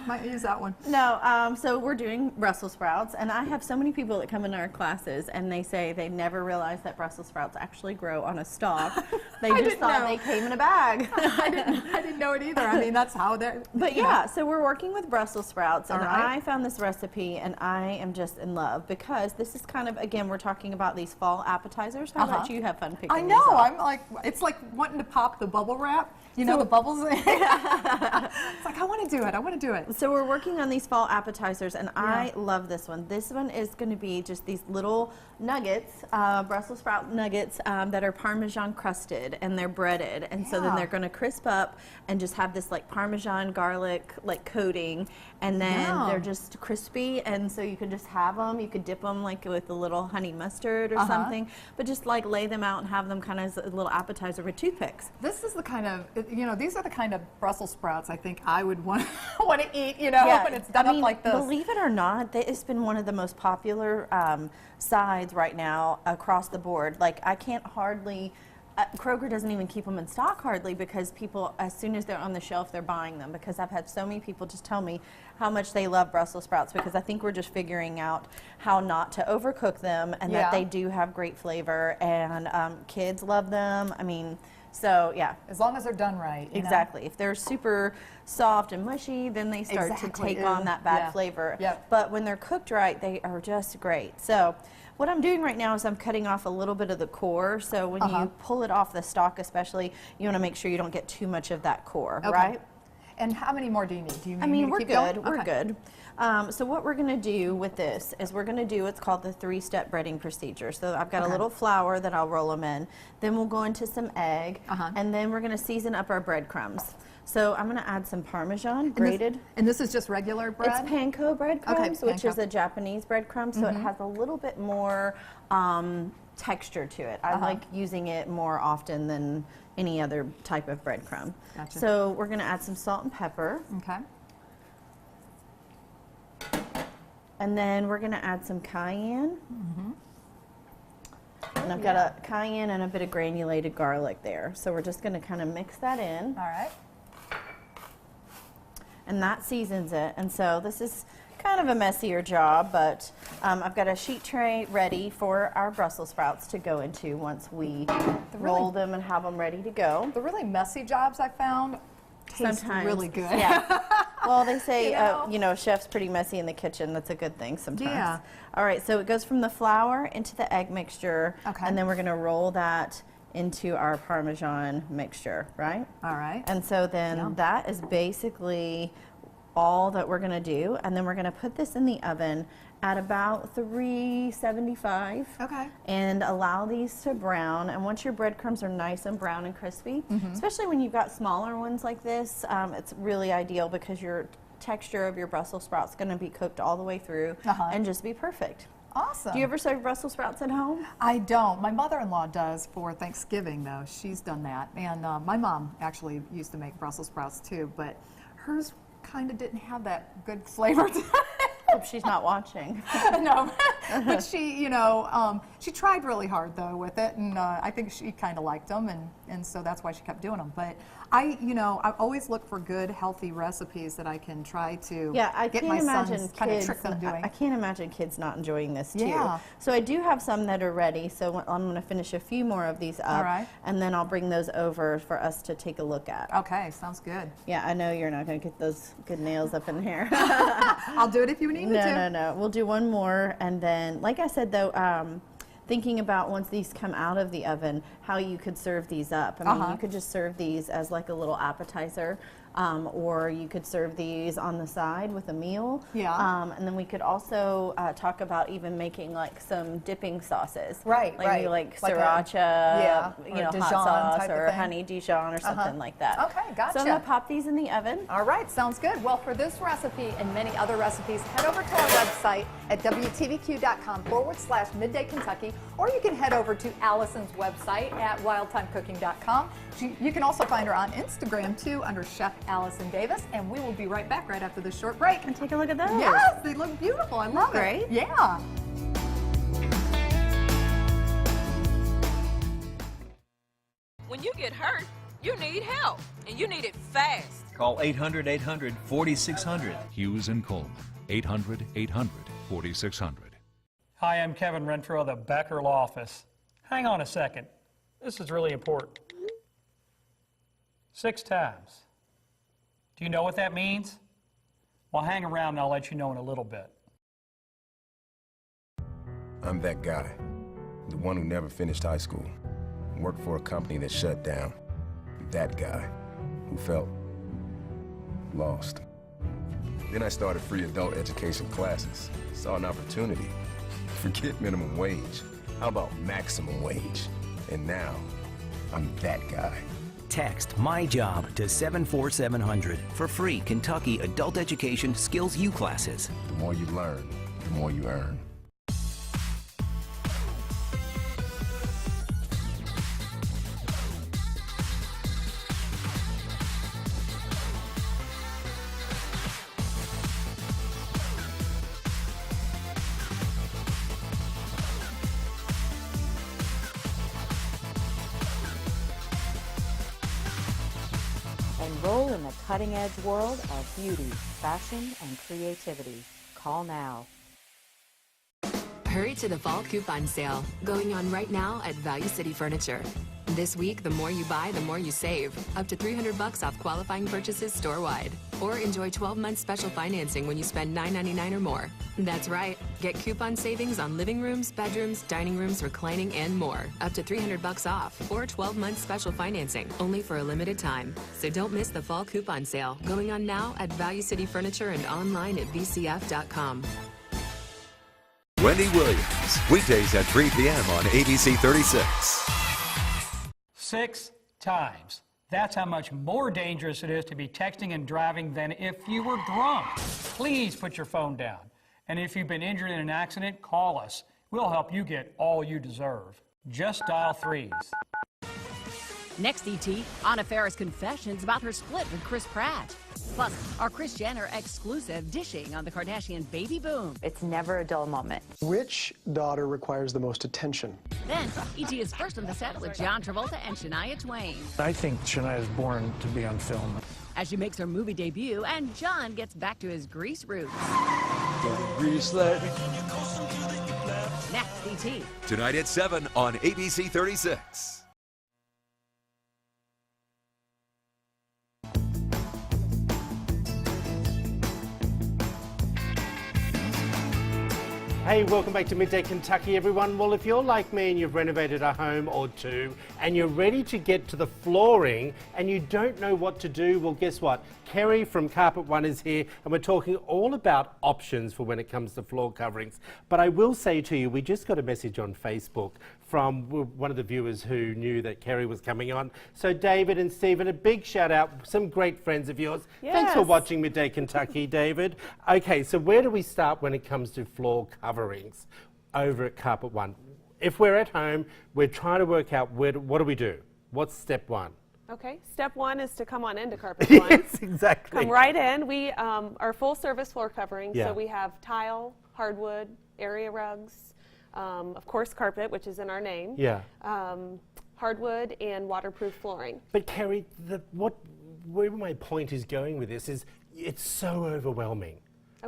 Might use that one. No, so we're doing Brussels sprouts, and I have so many people that come in our classes, and they say they never realized that Brussels sprouts actually grow on a stalk. They just thought they came in a bag. I didn't know it either. I mean, that's how they're. But yeah, so we're working with Brussels sprouts, and right. I found this recipe, and I am just in love because this is kind of, again, we're talking about these fall appetizers. How about you have fun picking I these know. up? I'm like, it's like wanting to pop the bubble wrap. You know, the bubbles. It's like, I want to do it. I want to do it. So we're working on these fall appetizers, and I love this one. This one is going to be just these little nuggets, Brussels sprout nuggets that are Parmesan crusted, and they're breaded. And so then they're going to crisp up and just have this like Parmesan garlic like coating, and then they're just crispy. And so you can just have them. You could dip them like with a little honey mustard or something, but just like lay them out and have them kind of as a little appetizer with toothpicks. This is the kind of, you know, these are the kind of Brussels sprouts I think I would want to eat, you know, when it's done up like this. Believe it or not, it's been one of the most popular sides right now across the board. Like, I can't hardly, Kroger doesn't even keep them in stock hardly because people, as soon as they're on the shelf, they're buying them, because I've had so many people just tell me how much they love Brussels sprouts, because I think we're just figuring out how not to overcook them, and that they do have great flavor, and kids love them. I mean, so yeah. As long as they're done right. Exactly. If they're super soft and mushy, then they start to take on that bad flavor. But when they're cooked right, they are just great. So what I'm doing right now is I'm cutting off a little bit of the core. So when you pull it off the stalk especially, you want to make sure you don't get too much of that core, right? And how many more do you need? Do you need I mean, me to we're keep good. going? We're good. So what we're going to do with this is we're going to do what's called the 3-step breading procedure. So I've got a little flour that I'll roll them in. Then we'll go into some egg, and then we're going to season up our breadcrumbs. So I'm going to add some Parmesan grated. And this is just regular bread? It's panko breadcrumbs, which is a Japanese breadcrumb. So it has a little bit more texture to it. I like using it more often than any other type of breadcrumb. Gotcha. So we're going to add some salt and pepper. Okay. And then we're going to add some cayenne. And I've got a cayenne and a bit of granulated garlic there. So we're just going to kind of mix that in. All right. And that seasons it. And so this is kind of a messier job, but I've got a sheet tray ready for our Brussels sprouts to go into once we roll them and have them ready to go. The really messy jobs I found taste Sometimes really good. Yeah. Well, they say, you know, chef's pretty messy in the kitchen. That's a good thing sometimes. Yeah. All right, so it goes from the flour into the egg mixture, and then we're going to roll that into our Parmesan mixture, right? All right. And so then that is basically all that we're going to do, and then we're going to put this in the oven at about 375. Okay. And allow these to brown. And once your breadcrumbs are nice and brown and crispy, especially when you've got smaller ones like this, it's really ideal because you're texture of your Brussels sprouts going to be cooked all the way through and just be perfect. Awesome. Do you ever serve Brussels sprouts at home? I don't. My mother-in-law does for Thanksgiving, though. She's done that. And my mom actually used to make Brussels sprouts, too, but hers kind of didn't have that good flavor to it. Hope she's not watching. No, but she, you know, she tried really hard, though, with it, and I think she kind of liked them, and so that's why she kept doing them. But I always look for good, healthy recipes that I can try to get my sons kind of trick them doing. I can't imagine kids not enjoying this, too. Yeah. So I do have some that are ready, so I'm going to finish a few more of these up, and then I'll bring those over for us to take a look at. Okay, sounds good. Yeah, I know you're not going to get those good nails up in here. I'll do it if you need me to. No. We'll do one more, and then, like I said, though, thinking about once these come out of the oven, how you could serve these up. I mean, you could just serve these as like a little appetizer, or you could serve these on the side with a meal. Yeah. And then we could also talk about even making like some dipping sauces. Right, like like sriracha, or you know, Dijon hot sauce type of or thing. honey Dijon or something like that. Okay, gotcha. So I'm going to pop these in the oven. All right, sounds good. Well, for this recipe and many other recipes, head over to our website at WTVQ.com/Midday Kentucky, or you can head over to Allison's website at wildtimecooking.com. You can also find her on Instagram, too, under Chef Allison Davis, and we will be right back right after this short break. And take a look at those. Yes, they look beautiful. I love it. Great. Yeah. When you get hurt, you need help, and you need it fast. Call 800-800-4600. Hughes and Coleman, 800-800-4600. Hi, I'm Kevin Renfro of the Becker Law Office. Hang on a second. This is really important. 6 times. Do you know what that means? Well, hang around and I'll let you know in a little bit. I'm that guy, the one who never finished high school, worked for a company that shut down. That guy who felt lost. Then I started free adult education classes, saw an opportunity. Forget minimum wage. How about maximum wage? And now, I'm that guy. Text My Job to 74700 for free Kentucky Adult Education Skills U classes. The more you learn, the more you earn. Enroll in the cutting-edge world of beauty, fashion, and creativity. Call now. Hurry to the fall coupon sale, going on right now at Value City Furniture. This week, the more you buy, the more you save. Up to $300 off qualifying purchases store-wide. Or enjoy 12-month special financing when you spend $9.99 or more. That's right. Get coupon savings on living rooms, bedrooms, dining rooms, reclining, and more. Up to $300 off. Or 12-month special financing, only for a limited time. So don't miss the fall coupon sale, going on now at Value City Furniture and online at VCF.com. Wendy Williams, weekdays at 3 p.m. on ABC 36. 6 times. That's how much more dangerous it is to be texting and driving than if you were drunk. Please put your phone down. And if you've been injured in an accident, call us. We'll help you get all you deserve. Just dial 3s. Next, E.T., Anna Faris confessions about her split with Chris Pratt. Plus, our Kris Jenner exclusive dishing on the Kardashian baby boom. It's never a dull moment. Which daughter requires the most attention? Then, E.T. is first on the set with John Travolta and Shania Twain. I think Shania is born to be on film. As she makes her movie debut, and John gets back to his Grease roots. Next, E.T. Tonight at 7 on ABC 36. Hey, welcome back to Midday Kentucky, everyone. Well, if you're like me and you've renovated a home or two and you're ready to get to the flooring and you don't know what to do, well, guess what? Kerry from Carpet One is here and we're talking all about options for when it comes to floor coverings. But I will say to you, we just got a message on Facebook from one of the viewers who knew that Kerry was coming on. So David and Stephen, a big shout out, some great friends of yours. Thanks for Yes. watching Midday Kentucky, David. Okay, so where do we start when it comes to floor coverings over at Carpet One? If we're at home, we're trying to work out what do we do? What's step one? Okay, step one is to come on into Carpet One. Yes, exactly. Come right in. We are full service floor covering, Yeah. so we have tile, hardwood, area rugs, of course carpet, which is in our name. Yeah. Hardwood and waterproof flooring. But Kerry, where my point is going with this is it's so overwhelming.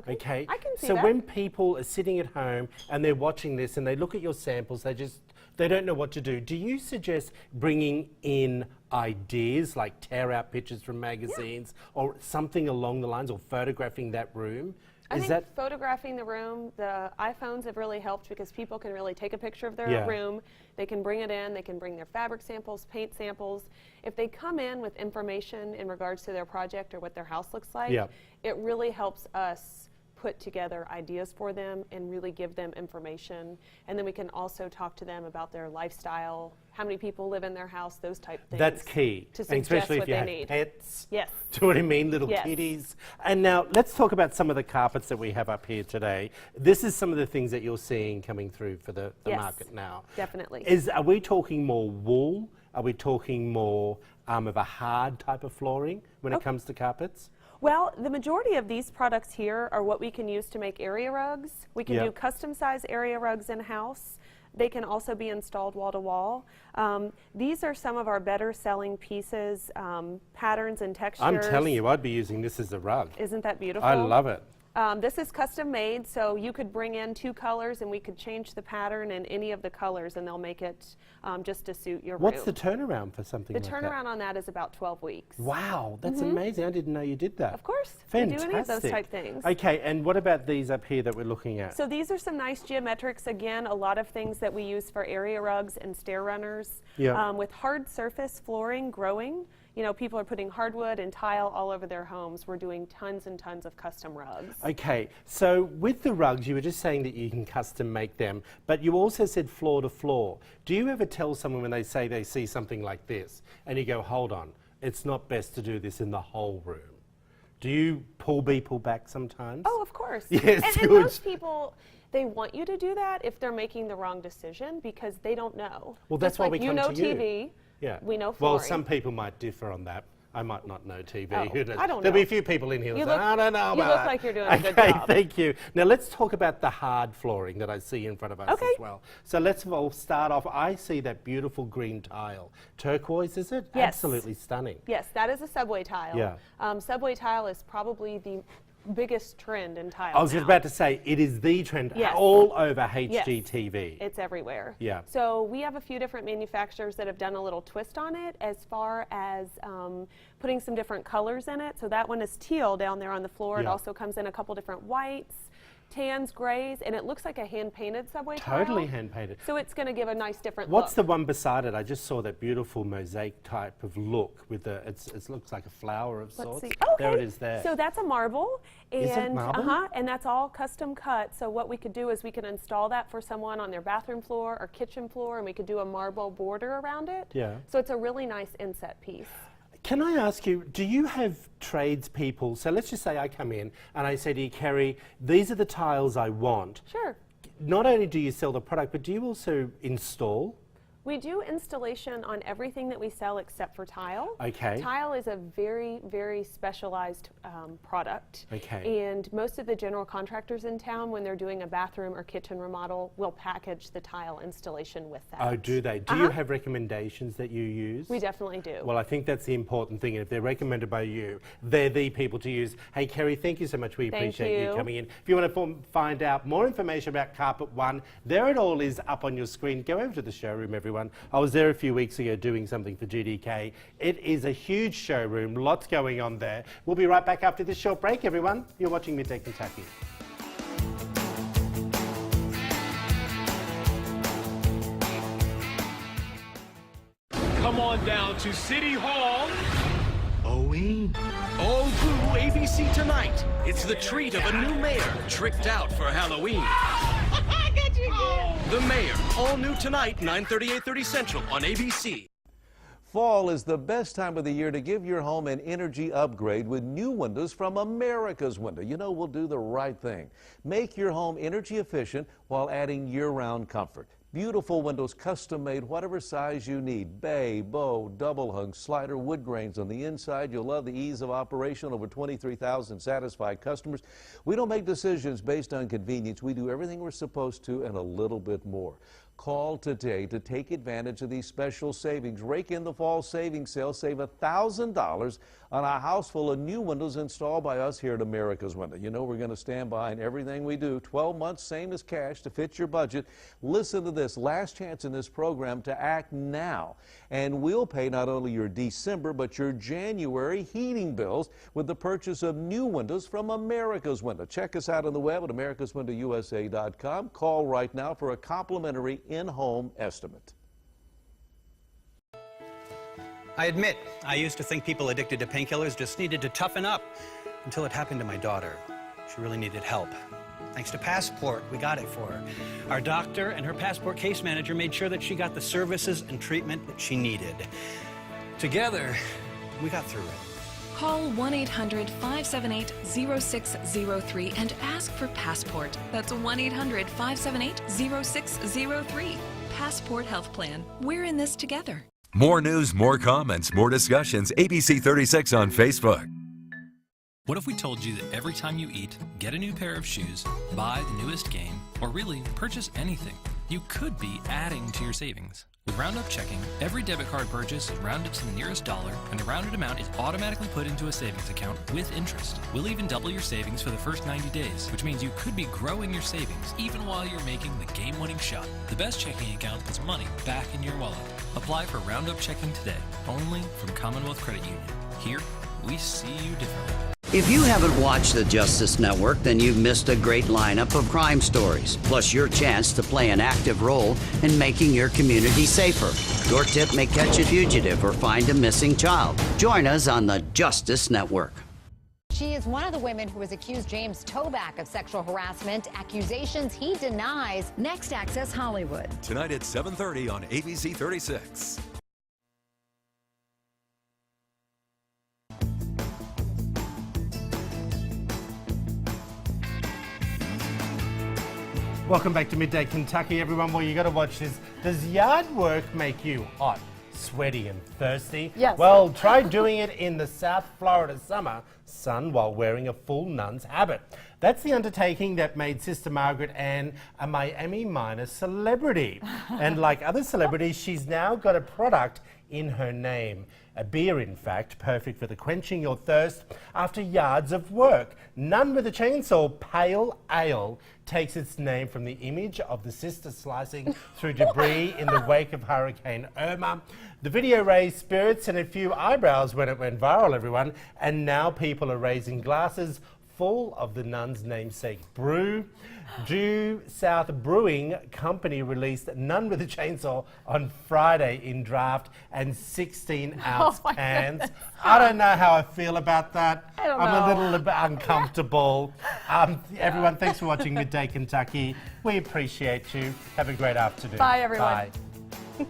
Okay. I can see so that. when people are sitting at home and they're watching this and they look at your samples, they don't know what to do. Do you suggest bringing in ideas like tear out pictures from magazines or something along the lines, or photographing that room? I think photographing the room, the iPhones have really helped because people can really take a picture of their Yeah. room. They can bring it in. They can bring their fabric samples, paint samples. If they come in with information in regards to their project or what their house looks like, Yeah. it really helps us put together ideas for them and really give them information. And then we can also talk to them about their lifestyle, how many people live in their house, those type things. That's key, To and suggest especially what if you they have need. pets. Yes. Do you know what I mean? Little Yes. kitties. And now let's talk about some of the carpets that we have up here today. This is some of the things that you're seeing coming through for the Yes, market now. definitely. Are we talking more wool? Are we talking more of a hard type of flooring when it comes to carpets? Well, the majority of these products here are what we can use to make area rugs. We can Yeah. do custom size area rugs in-house. They can also be installed wall to wall. These are some of our better selling pieces, patterns and textures. I'm telling you, I'd be using this as a rug. Isn't that beautiful? I love it. This is custom made, so you could bring in 2 colors and we could change the pattern in any of the colors and they'll make it just to suit your What's room. the turnaround for something The like turnaround that? on that is about 12 weeks. Wow, that's Mhm. amazing. I didn't know you did that. Of course. Fantastic. We do any of those type things. Okay, and what about these up here that we're looking at? So these are some nice geometrics. Again, a lot of things that we use for area rugs and stair runners. Yeah. With hard surface flooring growing, you know, people are putting hardwood and tile all over their homes. We're doing tons and tons of custom rugs. Okay, so with the rugs, you were just saying that you can custom make them, but you also said floor to floor. Do you ever tell someone when they say they see something like this, and you go, hold on, it's not best to do this in the whole room? Do you pull people back sometimes? Oh, of course. Yes, and good. most people, they want you to do that if they're making the wrong decision because they don't know. Well, that's Just why like we come you know to you. TV. Yeah. We know Well, flooring. some people might differ on that. I might not know TV. Oh, Who knows? I don't There'll be know. a few people in here who You say, look- I don't know you about look that." like you're doing a good Okay, job. thank you. Now let's talk about the hard flooring that I see in front of us Okay. as well. So let's all start off. I see that beautiful green tile. Turquoise, is it? Yes. Absolutely stunning. Yes, that is a subway tile. Yeah. Subway tile is probably the biggest trend in tile I was just now. about to say, it is the trend Yes. all over Yes. HGTV. It's everywhere. Yeah. So we have a few different manufacturers that have done a little twist on it as far as putting some different colors in it. So that one is teal down there on the floor. It Yeah. also comes in a couple different whites, tans, grays, and it looks like a hand-painted subway tile. Totally hand-painted. So it's going to give a nice different What's look. the one beside it? I just saw that beautiful mosaic type of look with the, it looks like a flower of sorts. See. There Okay. it is there. So that's a marble. Is it And, marble? and that's all custom cut. So what we could do is we could install that for someone on their bathroom floor or kitchen floor, and we could do a marble border around it. Yeah. So it's a really nice inset piece. Can I ask you, do you have tradespeople? So let's just say I come in and I say to you, Kerry, these are the tiles I want. Sure. Not only do you sell the product, but do you also install? We do installation on everything that we sell except for tile. Okay. Tile is a very, very specialized product. Okay. And most of the general contractors in town, when they're doing a bathroom or kitchen remodel, will package the tile installation with that. Oh, do they? Do you have recommendations that you use? We definitely do. Oh. Well, I think that's the important thing. And if they're recommended by you, they're the people to use. Hey, Kerry, thank you so much. We Thank appreciate you you. coming in. If you want to find out more information about Carpet One, there it all is up on your screen. Go over to the showroom, everyone. I was there a few weeks ago doing something for GDK. It is a huge showroom, lots going on there. We'll be right back after this short break, everyone. You're watching Midday Kentucky. Come on down to City Hall. All ABC tonight. It's the treat of a new mayor tricked out for Halloween. The Mayor, all new tonight, 9:30, 8:30 Central on ABC. Fall is the best time of the year to give your home an energy upgrade with new windows from America's Window. You know, we'll do the right thing. Make your home energy efficient while adding year-round comfort. Beautiful windows, custom made, whatever size you need. Bay, bow, double hung, slider, wood grains on the inside. You'll love the ease of operation. Over 23,000 satisfied customers. We don't make decisions based on convenience. We do everything we're supposed to and a little bit more. Call today to take advantage of these special savings. Rake in the fall savings sale. Save $1,000 on a house full of new windows installed by us here at America's Window. You know we're going to stand behind everything we do. 12 months, same as cash to fit your budget. Listen to this. Last chance in this program to act now. And we'll pay not only your December but your January heating bills with the purchase of new windows from America's Window. Check us out on the web at americaswindowusa.com. Call right now for a complimentary in-home estimate. I admit, I used to think people addicted to painkillers just needed to toughen up until it happened to my daughter. She really needed help. Thanks to Passport, we got it for her. Our doctor and her Passport case manager made sure that she got the services and treatment that she needed. Together, we got through it. Call 1-800-578-0603 and ask for Passport. That's 1-800-578-0603. Passport Health Plan. We're in this together. More news, more comments, more discussions. ABC 36 on Facebook. What if we told you that every time you eat, get a new pair of shoes, buy the newest game, or really purchase anything, you could be adding to your savings? With Roundup Checking, every debit card purchase is rounded to the nearest dollar, and the rounded amount is automatically put into a savings account with interest. We'll even double your savings for the first 90 days, which means you could be growing your savings even while you're making the game-winning shot. The best checking account puts money back in your wallet. Apply for Roundup Checking today, only from Commonwealth Credit Union. Here, we see you differently. If you haven't watched the Justice Network, then you've missed a great lineup of crime stories, plus your chance to play an active role in making your community safer. Your tip may catch a fugitive or find a missing child. Join us on the Justice Network. She is one of the women who has accused James Toback of sexual harassment, accusations he denies. Next, Access Hollywood. Tonight at 7:30 on ABC 36. Welcome back to Midday Kentucky, everyone. Well, you got to watch this. Does yard work make you hot, sweaty and thirsty? Yes. Well, try doing it in the South Florida summer sun while wearing a full nun's habit. That's the undertaking that made Sister Margaret Ann a Miami minor celebrity. And like other celebrities, she's now got a product in her name. A beer, in fact, perfect for the quenching your thirst after yards of work. Nun with a Chainsaw Pale Ale takes its name from the image of the sister slicing through debris in the wake of Hurricane Irma. The video raised spirits and a few eyebrows when it went viral, everyone, and now people are raising glasses full of the nun's namesake brew. Due South Brewing Company released Nun with a Chainsaw on Friday in draft and 16-ounce cans. I don't know how I feel about that. I'm a little bit uncomfortable. Everyone, thanks for watching Midday Kentucky. We appreciate you. Have a great afternoon. Bye, everyone. Bye.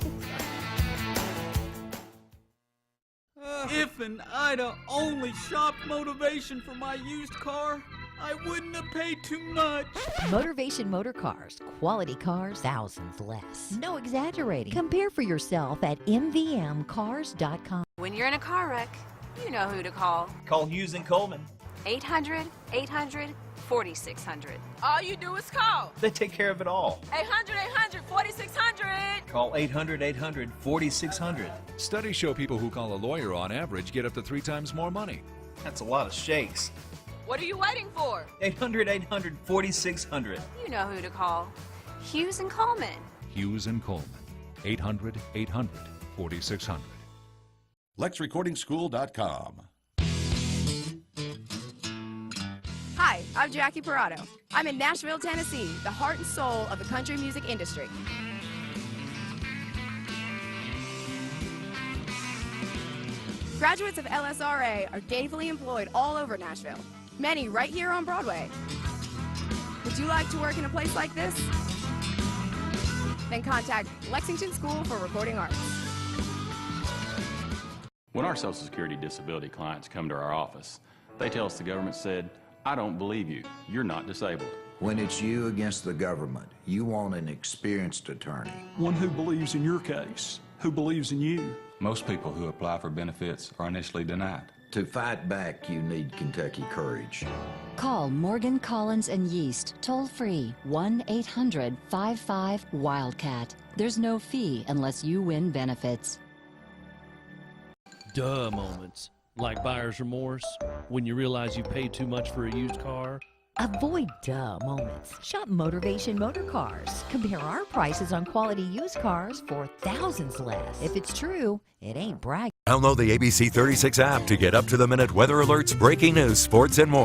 If and I'da only shopped Motivation for my used car, I wouldn't have paid too much. Motivation Motor Cars. Quality cars, thousands less. No exaggerating. Compare for yourself at mvmcars.com. When you're in a car wreck, you know who to call. Call Hughes and Coleman. 800-800-4600. All you do is call. They take care of it all. 800-800-4600. Call 800-800-4600. Studies show people who call a lawyer on average get up to 3 times more money. That's a lot of shakes. What are you waiting for? 800-800-4600. You know who to call. Hughes and Coleman. Hughes and Coleman. 800-800-4600. LexRecordingSchool.com. Hi, I'm Jackie Parado. I'm in Nashville, Tennessee, the heart and soul of the country music industry. Graduates of LSRA are gainfully employed all over Nashville, many right here on Broadway. Would you like to work in a place like this? Then contact Lexington School for Recording Arts. When our Social Security disability clients come to our office, they tell us the government said, "I don't believe you. You're not disabled." When it's you against the government, you want an experienced attorney. One who believes in your case, who believes in you. Most people who apply for benefits are initially denied. To fight back, you need Kentucky courage. Call Morgan, Collins, and Yeast toll-free 1-800-55-WILDCAT. There's no fee unless you win benefits. Duh moments, like buyer's remorse, when you realize you paid too much for a used car. Avoid duh moments. Shop Motivation Motor Cars. Compare our prices on quality used cars for thousands less. If it's true, it ain't bragging. Download the ABC 36 app to get up-to-the-minute weather alerts, breaking news, sports, and more.